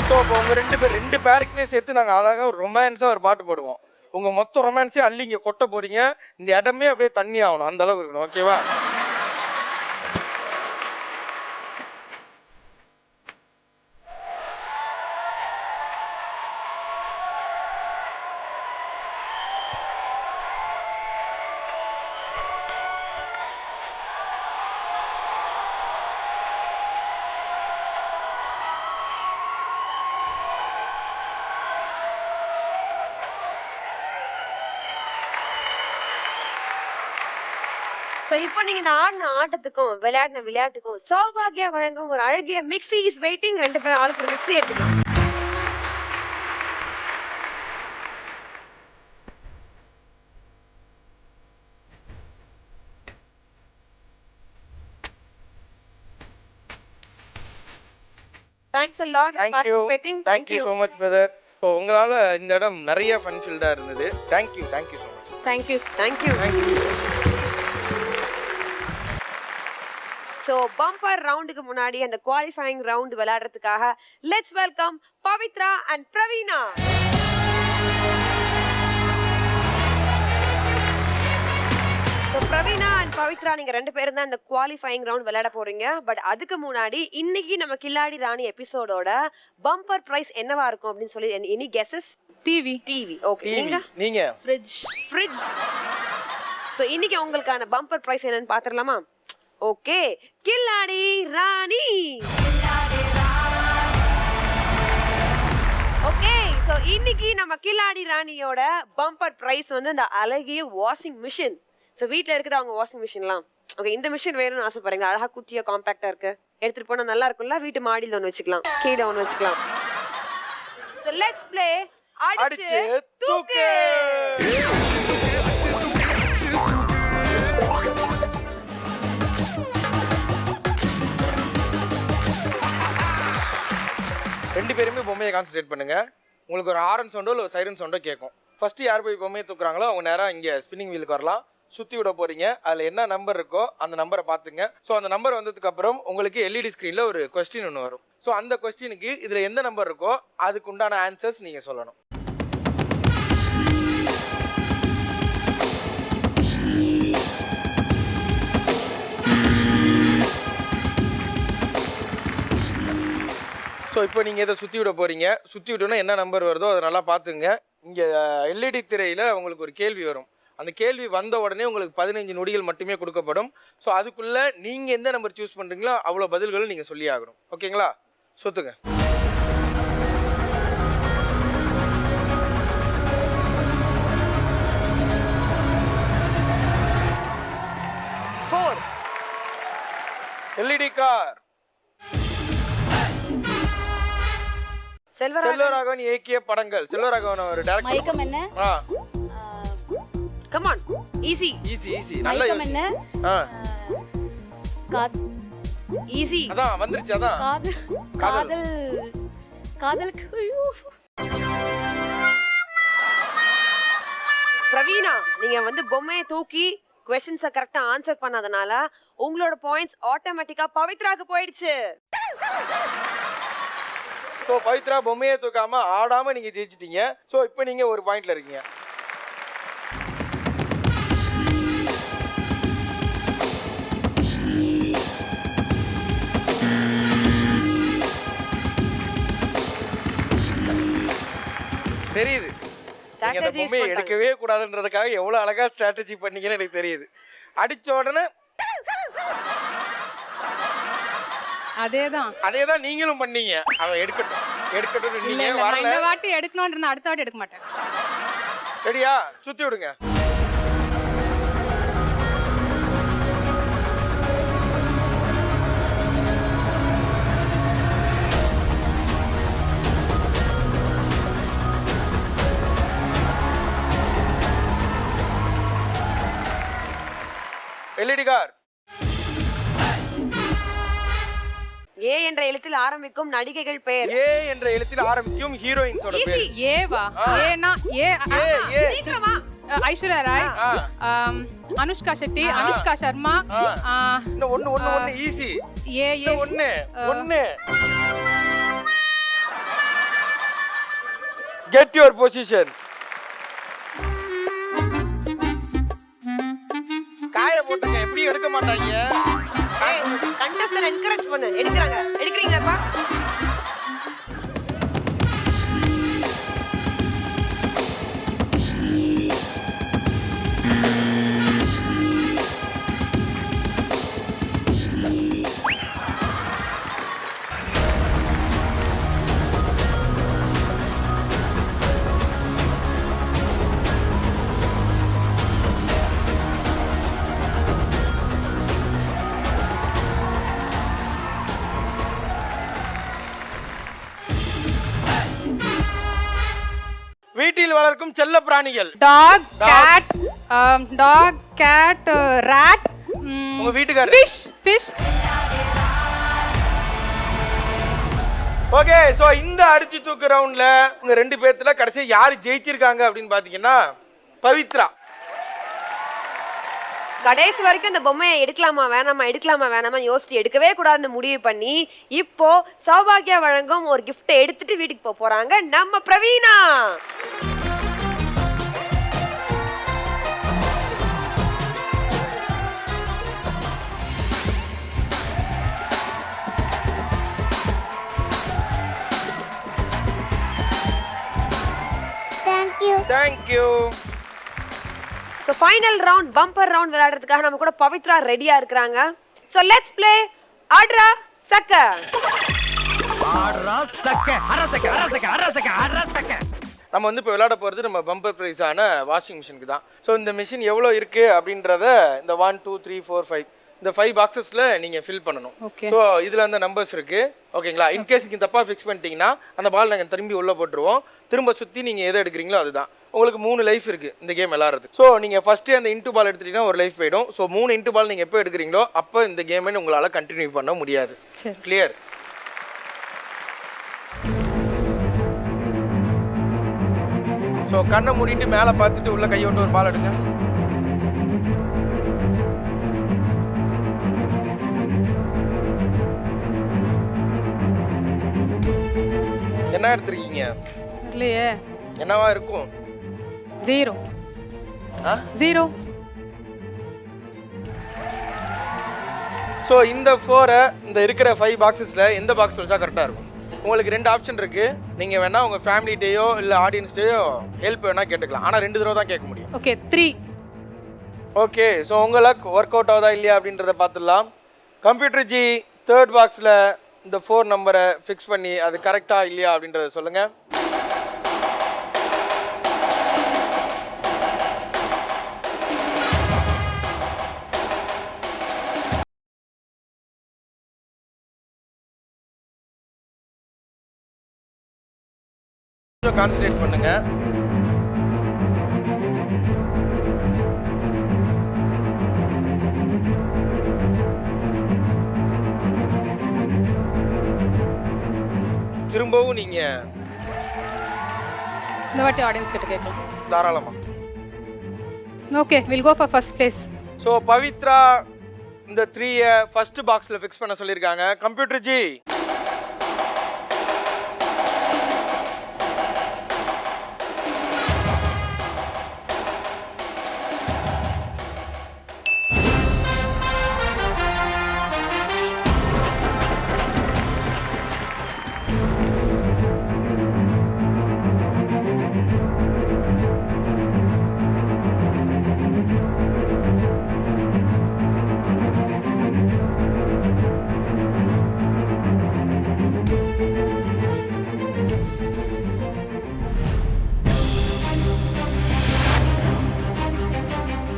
ஸோ இப்போ உங்க 2 பேருக்குமே சேர்த்து நாங்கள் அழகாக ஒரு ரொமான்ஸாக ஒரு பாட்டு போடுவோம். உங்க மொத்த ரொமான்ஸே அள்ளி இங்கே கொட்ட போறீங்க. இந்த இடமே அப்படியே தண்ணி ஆகணும், அந்த அளவுக்கு இருக்கணும். ஓகேவா? ஸோ இப்போ நீங்க இந்த ஆடின ஆட்டத்துக்கும் விளையாடின விளையாட்டுக்கும் சௌபாகியா வழங்கும் ஒரு அழகிய மிக்ஸி இஸ் வெயிட்டிங். 2 பேரும் ஆளுக்கு ஒரு மிக்ஸி எடுத்துக்கலாம். Thanks a lot for participating. Thank you so much brother. So உங்களால் இந்த இடம் நிறைய ஃபன் ஃபீல்டாக இருந்தது. Thank you so much. Thank you. Thank you. So bumper ரவுண்டுக்கு முன்னாடி அந்த குவாலிஃபைங் ரவுண்ட் விளையாடுறதுக்காக let's welcome Pavithra and Praveena. So Praveena and Pavithra, நீங்க 2 பேரும் தான் இந்த குவாலிஃபைங் ரவுண்ட் விளையாட போறீங்க. பட் அதுக்கு முன்னாடி இன்னைக்கு நம்ம கில்லாடி ராணி எபிசோடோட பம்பர் பிரைஸ் என்னவா இருக்கும் அப்படின்னு சொல்லி எனி கெஸஸ்? டிவி. ஓகே, நீங்க ஃப்ரிட்ஜ். ஸோ இன்னைக்கு உங்களுக்கான பம்பர் பிரைஸ் என்னன்னு பாத்துடலாமா? ஓகே, கில்லாடி ராணி. ஓகே, ஸோ இன்னைக்கு நம்ம கில்லாடி ராணியோட பம்பர் பிரைஸ் வந்து இந்த அழகிய வாஷிங் மிஷின். ஸோ வீட்டில் இருக்குது அவங்க வாஷிங் மிஷின்லாம். ஓகே, இந்த மிஷின் வேணும்னு ஆசைப்படுறீங்க. அழகா குட்டியா காம்பாக்டா இருக்கு, எடுத்துட்டு போனா நல்லா இருக்கும்ல. வீட்டு மாடியில் ஒன்று வச்சுக்கலாம், கீழே ஒன்று வச்சுக்கலாம். ஸோ லெட்ஸ் ப்ளே அடிச்சு தூக்கு. ரெண்டு பேருமே பொம்மையை கான்சன்ட்ரேட் பண்ணுங்க. உங்களுக்கு ஒரு ஹாரன் சவுண்டோ இல்லை சைரன் சவுண்டோ கேட்கும். ஃபர்ஸ்ட் யார் போய் பொம்மையை தூக்குறாங்களோ அவங்க நேராக இங்கே ஸ்பின்னிங் வீலுக்கு வரலாம். சுற்றி விட போறீங்க. அதில் என்ன நம்பர் இருக்கோ அந்த நம்பரை பார்த்துங்க. ஸோ அந்த நம்பர் வந்ததுக்கு அப்புறம் உங்களுக்கு எல்இடி ஸ்க்ரீனில் ஒரு கொஸ்டின் ஒன்று வரும். ஸோ அந்த கொஸ்டினுக்கு இதில் எந்த நம்பர் இருக்கோ அதுக்கு உண்டான ஆன்சர்ஸ் நீங்கள் சொல்லணும். ஸோ இப்போ நீங்கள் இதை சுற்றி விட போகிறீங்க. சுற்றி விட்டோன்னா என்ன நம்பர் வருதோ அதை நல்லா பார்த்துங்க. இங்கே எல்இடி திரையில் உங்களுக்கு ஒரு கேள்வி வரும். அந்த கேள்வி வந்த உடனே உங்களுக்கு 15 நொடிகள் மட்டுமே கொடுக்கப்படும். ஸோ அதுக்குள்ளே நீங்கள் எந்த நம்பர் சூஸ் பண்ணுறீங்களோ அவ்வளோ பதில்களும் நீங்கள் சொல்லி ஆகணும். ஓகேங்களா? சுற்றுங்க. LED car. செல்வராகவன் இயக்கிய படங்கள். செல்வராகவன் ஒரு டைரக்டர். மயக்கம் என்ன? கம் ஆன், ஈஸி ஈஸி நல்லா மயக்கம் என்ன? ஈஸி. அதான் வந்துருச்சு. அதான் காதல் காதலுக்கு பிரவீனா, நீங்க வந்து பொம்மையை தூக்கி क्वेश्चंस கரெக்ட்டா ஆன்சர் பண்ணாதனால உங்களோட பாயிண்ட்ஸ் ஆட்டோமேட்டிக்கா பவித்ராக்கு போயிடுச்சு. சோ பவித்ரா பொம்மையை தூக்காம ஆடாம நீங்க ஜெயிச்சிட்டீங்க. சோ இப்போ நீங்க ஒரு பாயிண்ட்ல இருக்கீங்க. தெரியுது நீங்க அந்த பொம்மையை எடுக்கவே கூடாதுன்றதுக்காக எவ்வளவு அழகா ஸ்ட்ராட்டஜி பண்ணீங்கன்னு எனக்கு தெரியுது. அடிச்ச உடனே அதேதான் நீங்களும் பண்ணீங்க. அவன் எடுக்கட்டும் நீங்க வரல. இந்த வாட்டி எடுக்கணும்ன்ற அடுத்த வாட்டி எடுக்க மாட்டேன். ரெடியா? சுத்தி விடுங்க. LED car. ஏ என்ற எழுத்தில் ஆரம்பிக்கும் நடிகைகள் பெயர். ஏ என்ற எழுத்தில் ஆரம்பிக்கும் ஹீரோயின்ஸோட பேர். ஏவா? ஏனா சீக்கிரமா. ஐஸ்வர்யா ராய், அனுஷ்கா ஷெட்டி, அனுஷ்கா சர்மா. இன்னும் ஒன்னு ஈஸி. ஒன்னு கெட் யுவர் பொசிஷன்ஸ். காய போட்டுங்க. எப்படி எடுக்க மாட்டாங்க? கண்டஸ்டன்ட் என்கரேஜ் பண்ணு. எடுக்கறீங்களாப்பா? வீட்டில் வளர்க்கும் செல்ல பிராணிகள். Dog, cat, rat. உங்க வீட்டுக்காரர். ஃபிஷ். ஓகே, சோ இந்த அடிச்சு தூக்கு ரவுண்ட்ல உங்க ரெண்டு பேர்த்துல கடைசி யாரு ஜெயிச்சிருக்காங்க அப்படின்னு பாத்தீங்கன்னா பவித்ரா. கடைசி வரைக்கும் இந்த பொம்மையை எடுக்கலாமா வேணாமா யோசிச்சு எடுக்கவே கூடாதுன்னு முடிவு பண்ணி இப்போ சௌபாகியா வழங்கும் ஒரு கிஃப்ட்டை எடுத்துட்டு வீட்டுக்கு போறாங்க நம்ம Praveena. Thank you. So final round bumper round விளையாடுறதுக்காக நம்ம கூட பவித்ரா ரெடியா இருக்கிறாங்க. ஸோ லெட்ஸ் ப்ளே ஆட்ரா சக்க. நம்ம வந்து இப்போ விளையாட போகிறது நம்ம பம்பர் ப்ரைஸான வாஷிங் மிஷினுக்கு தான். ஸோ இந்த மிஷின் எவ்வளோ இருக்குது அப்படின்றத இந்த 1 2 3 4 5 இந்த 5 பாக்ஸஸில் நீங்கள் ஃபில் பண்ணணும். ஸோ இதில் அந்த நம்பர்ஸ் இருக்குது. ஓகேங்களா? இன்கேஸ் நீங்கள் தப்பாக ஃபிக்ஸ் பண்ணிட்டீங்கன்னா அந்த பால் நாங்கள் திரும்பி உள்ளே போட்டுருவோம். திரும்ப சுற்றி நீங்கள் எதை எடுக்கிறீங்களோ அதுதான். உங்களுக்கு 3 லைஃப் இருக்குது இந்த கேம் விளாட்றதுக்கு. ஸோ நீங்கள் ஃபஸ்ட்டு அந்த இன்ட்டு பால் எடுத்துட்டீங்கன்னா ஒரு லைஃப் போயிடும். ஸோ 3 இன்ட்டு பால் நீங்கள் எப்போ எடுக்கிறீங்களோ அப்போ இந்த கேமை உங்களால் கண்டினியூ பண்ண முடியாது. கிளியர்? ஸோ கண்ணை மூடிட்டு மேலே பார்த்துட்டு உள்ள கையை விட்டு ஒரு பால் எடுங்க. என்ன எடுத்துருக்கீங்க? இல்லையே. என்னவா இருக்கும்? 0. ஸோ இந்த 4 இந்த இருக்கிற 5 பாக்ஸஸில் எந்த பாக்ஸ் வச்சா கரெக்டாக இருக்கும்? உங்களுக்கு 2 ஆப்ஷன் இருக்கு. நீங்க வேணா உங்க ஃபேமிலிட்டேயோ இல்ல ஆடியன்ஸ்டேயோ ஹெல்ப் வேணா கேட்டுக்கலாம். ஆனா 2 தடவை தான் கேட்க முடியும். ஓகே 3. ஓகே, ஸோ உங்க லக் ஒர்க் அவுட் ஆகுதா இல்லையா அப்படின்றத பார்த்துடலாம். கம்ப்யூட்டர் ஜி 3rd பாக்ஸில் இந்த 4 நம்பரை ஃபிக்ஸ் பண்ணி அது கரெக்டா இல்லையா அப்படின்றத சொல்லுங்க. கான்சன்ட்ரேட் பண்ணுங்க. திரும்பவும் நீங்க இந்த வாட்டி ஆடியன்ஸ் கிட்ட கேட்கலாம். தாராளமா. Okay will go for first place. So Pavithra இந்த 3 ஃபர்ஸ்ட் பாக்ஸில் ஃபிக்ஸ் பண்ண சொல்லியிருக்காங்க. கம்ப்யூட்டர் ஜி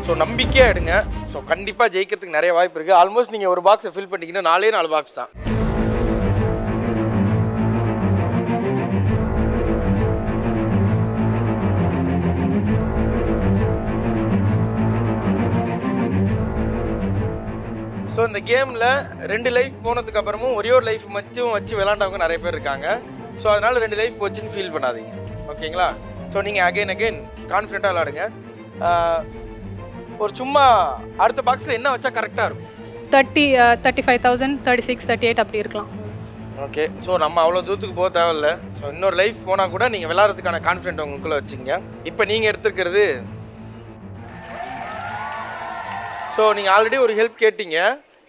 ஸோ நம்பிக்கையாக எடுங்க. ஸோ கண்டிப்பாக ஜெயிக்கிறதுக்கு நிறைய வாய்ப்பு இருக்குது. ஆல்மோஸ்ட் நீங்கள் ஒரு பாக்ஸை ஃபில் பண்ணிங்கன்னா 4 பாக்ஸ் தான். ஸோ இந்த கேமில் 2 லைஃப் போனதுக்கு அப்புறமும் ஒரே ஒரு லைஃப் மட்டும் வச்சு விளாண்டவங்க நிறைய பேர் இருக்காங்க. ஸோ அதனால் 2 லைஃப் போச்சுன்னு ஃபீல் பண்ணாதீங்க. ஓகேங்களா? ஸோ நீங்கள் அகைன் கான்ஃபிடென்ட்டாக விளாடுங்க. ஒரு சும்மா அடுத்த பாக்ஸில் என்ன வச்சா கரெக்டாக இருக்கும்? 30, 35,000, 36, 38 அப்படி இருக்கலாம். ஓகே, ஸோ நம்ம அவ்வளோ தூரத்துக்கு போக தேவையில்ல. ஸோ இன்னொரு லைஃப் போனால் கூட நீங்கள் விளாட்றதுக்கான கான்ஃபிடென்ட் உங்களுக்குள்ளே வச்சுங்க. இப்போ நீங்கள் எடுத்துருக்கிறது, ஸோ நீங்கள் ஆல்ரெடி ஒரு ஹெல்ப் கேட்டீங்க.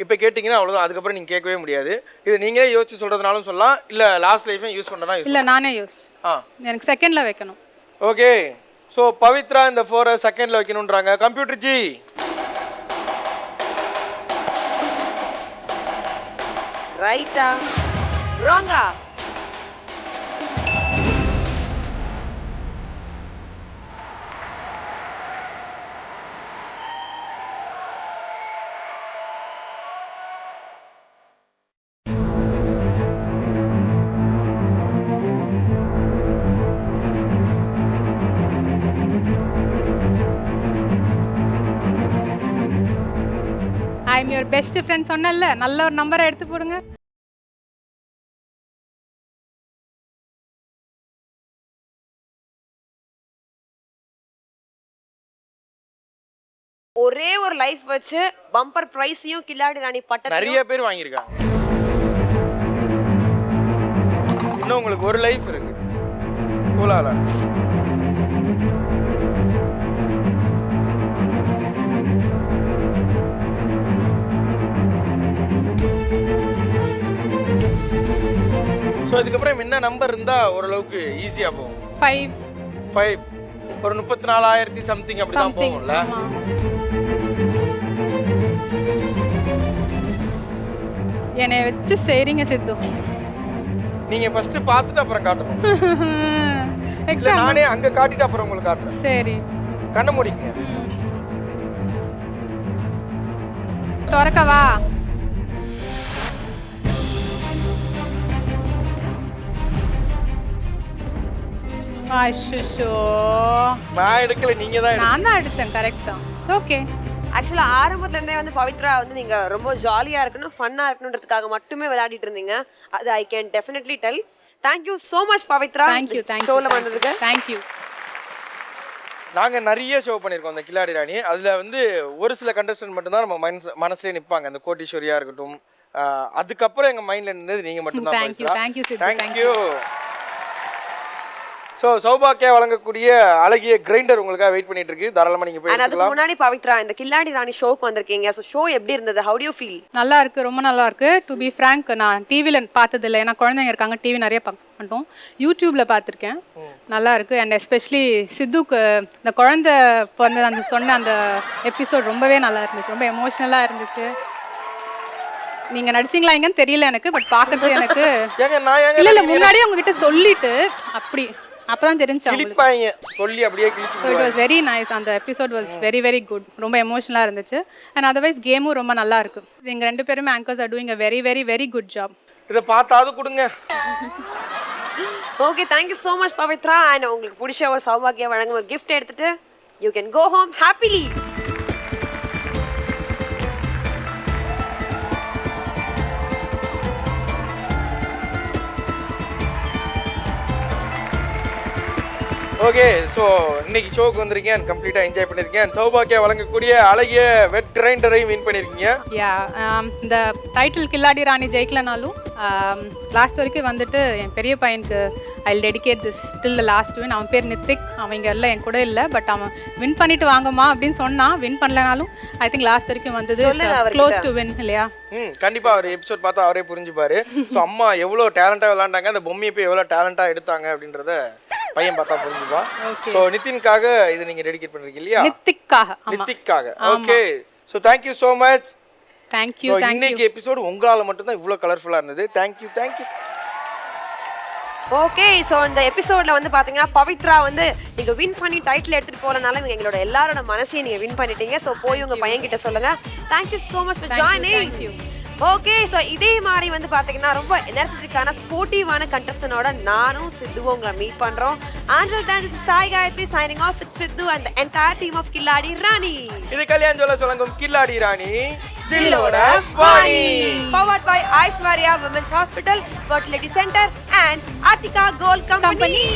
இப்போ கேட்டிங்கன்னா அவ்வளோதான், அதுக்கப்புறம் நீங்கள் கேட்கவே முடியாது. இது நீங்களே யோசிச்சு சொல்கிறதுனாலும் சொல்லலாம், இல்லை லாஸ்ட் லைஃபையும் யூஸ் பண்ணுறதா யூஸ். இல்லை நானே யூஸ். எனக்கு செகண்டில் வைக்கணும். ஓகே, ஸோ பவித்ரா இந்த 4 செகண்டில் வைக்கணுன்றாங்க. கம்ப்யூட்டர் ஜி ரைட்டா ராங்கா? I am your best friend சொன்னேன்ல, நல்ல ஒரு நம்பரை எடுத்து போடுங்க. ஒரே ஒரு லைஃப் வச்சு பம்பர் பிரைஸையும் கில்லாடி ராணி பட்டத்தையும் நிறைய பேர் வாங்கியிருக்காங்க. இன்னும் உங்களுக்கு ஒரு லைஃப் இருக்கு. கூலால ஸோ இதுக்கப்புறம் என்ன நம்பர் இருந்தால் ஓரளவுக்கு ஈஸியாக போகும்? 5 ஒரு 34,000 சம்திங் அப்படி தான் போகும்ல. என்னை வச்சு செய்றீங்க சித்து. நீங்க ஃபர்ஸ்ட் பார்த்துட்டு அப்புறம் காட்டணும். எக்ஸாம் நானே அங்க காட்டிட்டு அப்புறம் உங்களுக்கு காட்டுறேன். சரி, கண்ண மூடிங்க. திறக்கவா? அஷஷோ, நான் எடுக்கல, நீங்க தான். நான் தான் எடுத்தேன். கரெக்ட் தான். It's okay. ஆக்சுவலாக ஆரம்பத்துல இருந்தே வந்து பவித்ரா வந்து நீங்க ரொம்ப ஜாலியா இருக்கணும், ஃபன்னா இருக்கணுன்றதுக்காக மட்டுமே விளையாடிட்டு இருந்தீங்க. அது I can definitely tell. Thank you so much Pavithra. Thank you ஷோல வந்ததுக்கு தேங்க்யூ. நாங்க நிறைய ஷோ பண்ணியிருக்கோம் இந்த கில்லாடி ராணி. அதுல வந்து ஒரு சில கண்டஸ்டன்ட் மட்டும்தான் நம்ம மனசுலேயே நிற்பாங்க. இந்த கோட்டீஸ்வரியா இருக்கட்டும், அதுக்கப்புறம் எங்க மைண்ட்ல இருந்தது நீங்க மட்டும்தான். தேங்க்யூ. தேங்க்யூ. ஸோ சௌபாக்கியா வழங்கக்கூடிய அழகிய கிரைண்டர் உங்களுக்காக வெயிட் பண்ணிட்டு இருக்கு. தாராளமா நீங்க போய் அதுக்கு எடுத்துக்கலாம். முன்னாடி பவித்ரா இந்த கில்லாடி ராணி ஷோக்கு வந்திருக்கீங்க. ஸோ ஷோ எப்படி இருந்தது? How to you feel? நல்லா இருக்கு, ரொம்ப நல்லா இருக்கு. டு பி ஃப்ரேங்க், நான் டிவியில் பார்த்ததில்லை, ஏன்னா குழந்தைங்க இருக்காங்க, டிவி நிறைய பார்க்க யூடியூப்பில் பார்த்துருக்கேன். நல்லா இருக்கு. அண்ட் எஸ்பெஷலி சித்துக்கு இந்த குழந்தை பிறந்த அந்த சொன்ன அந்த எபிசோட் ரொம்பவே நல்லா இருந்துச்சு, ரொம்ப எமோஷ்னலாக இருந்துச்சு. நீங்க நடிச்சீங்களா எங்கன்னு தெரியல எனக்கு, பட் பார்க்கறது எனக்கு ஏங்க நான் ஏங்க இல்ல முன்னாடியே உங்ககிட்ட சொல்லிட்டு அப்படி அப்பதான் தெரிஞ்சு கிளிப்பாங்க சொல்லி அப்படியே கிளிச்சு. So it was very nice. அந்த episode was very very good, ரொம்ப எமோஷனலாக இருந்துச்சு. அண்ட் அதர்வைஸ் கேமும் ரொம்ப நல்லா இருக்கு. நீங்கள் 2 பேருமே anchors are doing a very very very good job. இதை பார்த்தாவது கொடுங்க. Okay, thank you so much Pavithra. And உங்களுக்கு பிடிச்ச ஒரு சௌபாக்கியா வழங்கும் ஒரு கிஃப்ட் எடுத்துட்டு you can go home happily. Okay, so இன்னைக்கு ஷோக்கு வந்திருக்கேன், கம்ப்ளீட்டாக என்ஜாய் பண்ணியிருக்கேன். சௌபாக்கியா வழங்கக்கூடிய அழகிய வெட் கிரைண்டரை வின் பண்ணியிருக்கீங்க. யா, இந்த டைட்டில் கில்லாடி ராணி ஜெயிக்கலனாலும் லாஸ்ட் வரைக்கும் வந்துட்டு என் பெரிய பையனுக்கு I will dedicate this till the last win. அவன் பேர் நித்திக், அவங்க இல்லை என் கூட இல்லை, பட் அவன் வின் பண்ணிட்டு வாங்கம்மா அப்படின்னு சொன்னான். வின் பண்ணலனாலும் ஐ திங்க் லாஸ்ட் வரைக்கும் வந்தது க்ளோஸ் டு வின் இல்லையா? கண்டிப்பா அவர் எபிசோட் பார்த்தா அவரே புரிஞ்சுப்பாரு. ஸோ அம்மா எவ்வளோ டேலண்டா விளையாண்டாங்க, அந்த பொம்மையை போய் எவ்வளோ டேலண்டா எடுத்தாங்க அப்படின்றத பையன் பார்த்தா புரிஞ்சுப்பா. ஸோ நிதின்காக இது நீங்க டெடிகேட் பண்றீங்க இல்லையா? நித்திக்காக. Okay, so thank you so much. Thank you. இன்னைக்கு எபிசோடு உங்களால மட்டும்தான் இவ்வளோ கலர்ஃபுல்லா இருந்தது. தேங்க்யூ. ஓகே, ஸோ இந்த எபிசோட்ல வந்து பாத்தீங்கன்னா பவித்ரா வந்து நீங்க வின் பண்ணி டைட்டில் எடுத்துட்டு போறனால எங்களோட எல்லாரோட மனசையும் நீங்க வின் பண்ணிட்டீங்க. ஸோ போய் உங்க பையன் கிட்ட சொல்லுங்க. Thank you so much for joining. Okay, so இதே மாதிரி வந்து பாத்தீங்கன்னா ரொம்ப எனர்ஜெட்டிக்கான ஸ்போர்ட்டிவான கண்டஸ்டனோட நானும் சித்துவும் உங்களை மீட் பண்றோம். Until then, this is Sai Gayatri signing off with Sidhu and the entire team of Killadi Rani. இது கல்யாண் ஜுவல்லர்ஸ் வழங்கும் கில்லாடி ராணி தில்லோட Vani. Powered by Aishwarya Women's Hospital, Fertility Center and Atika Gold Company.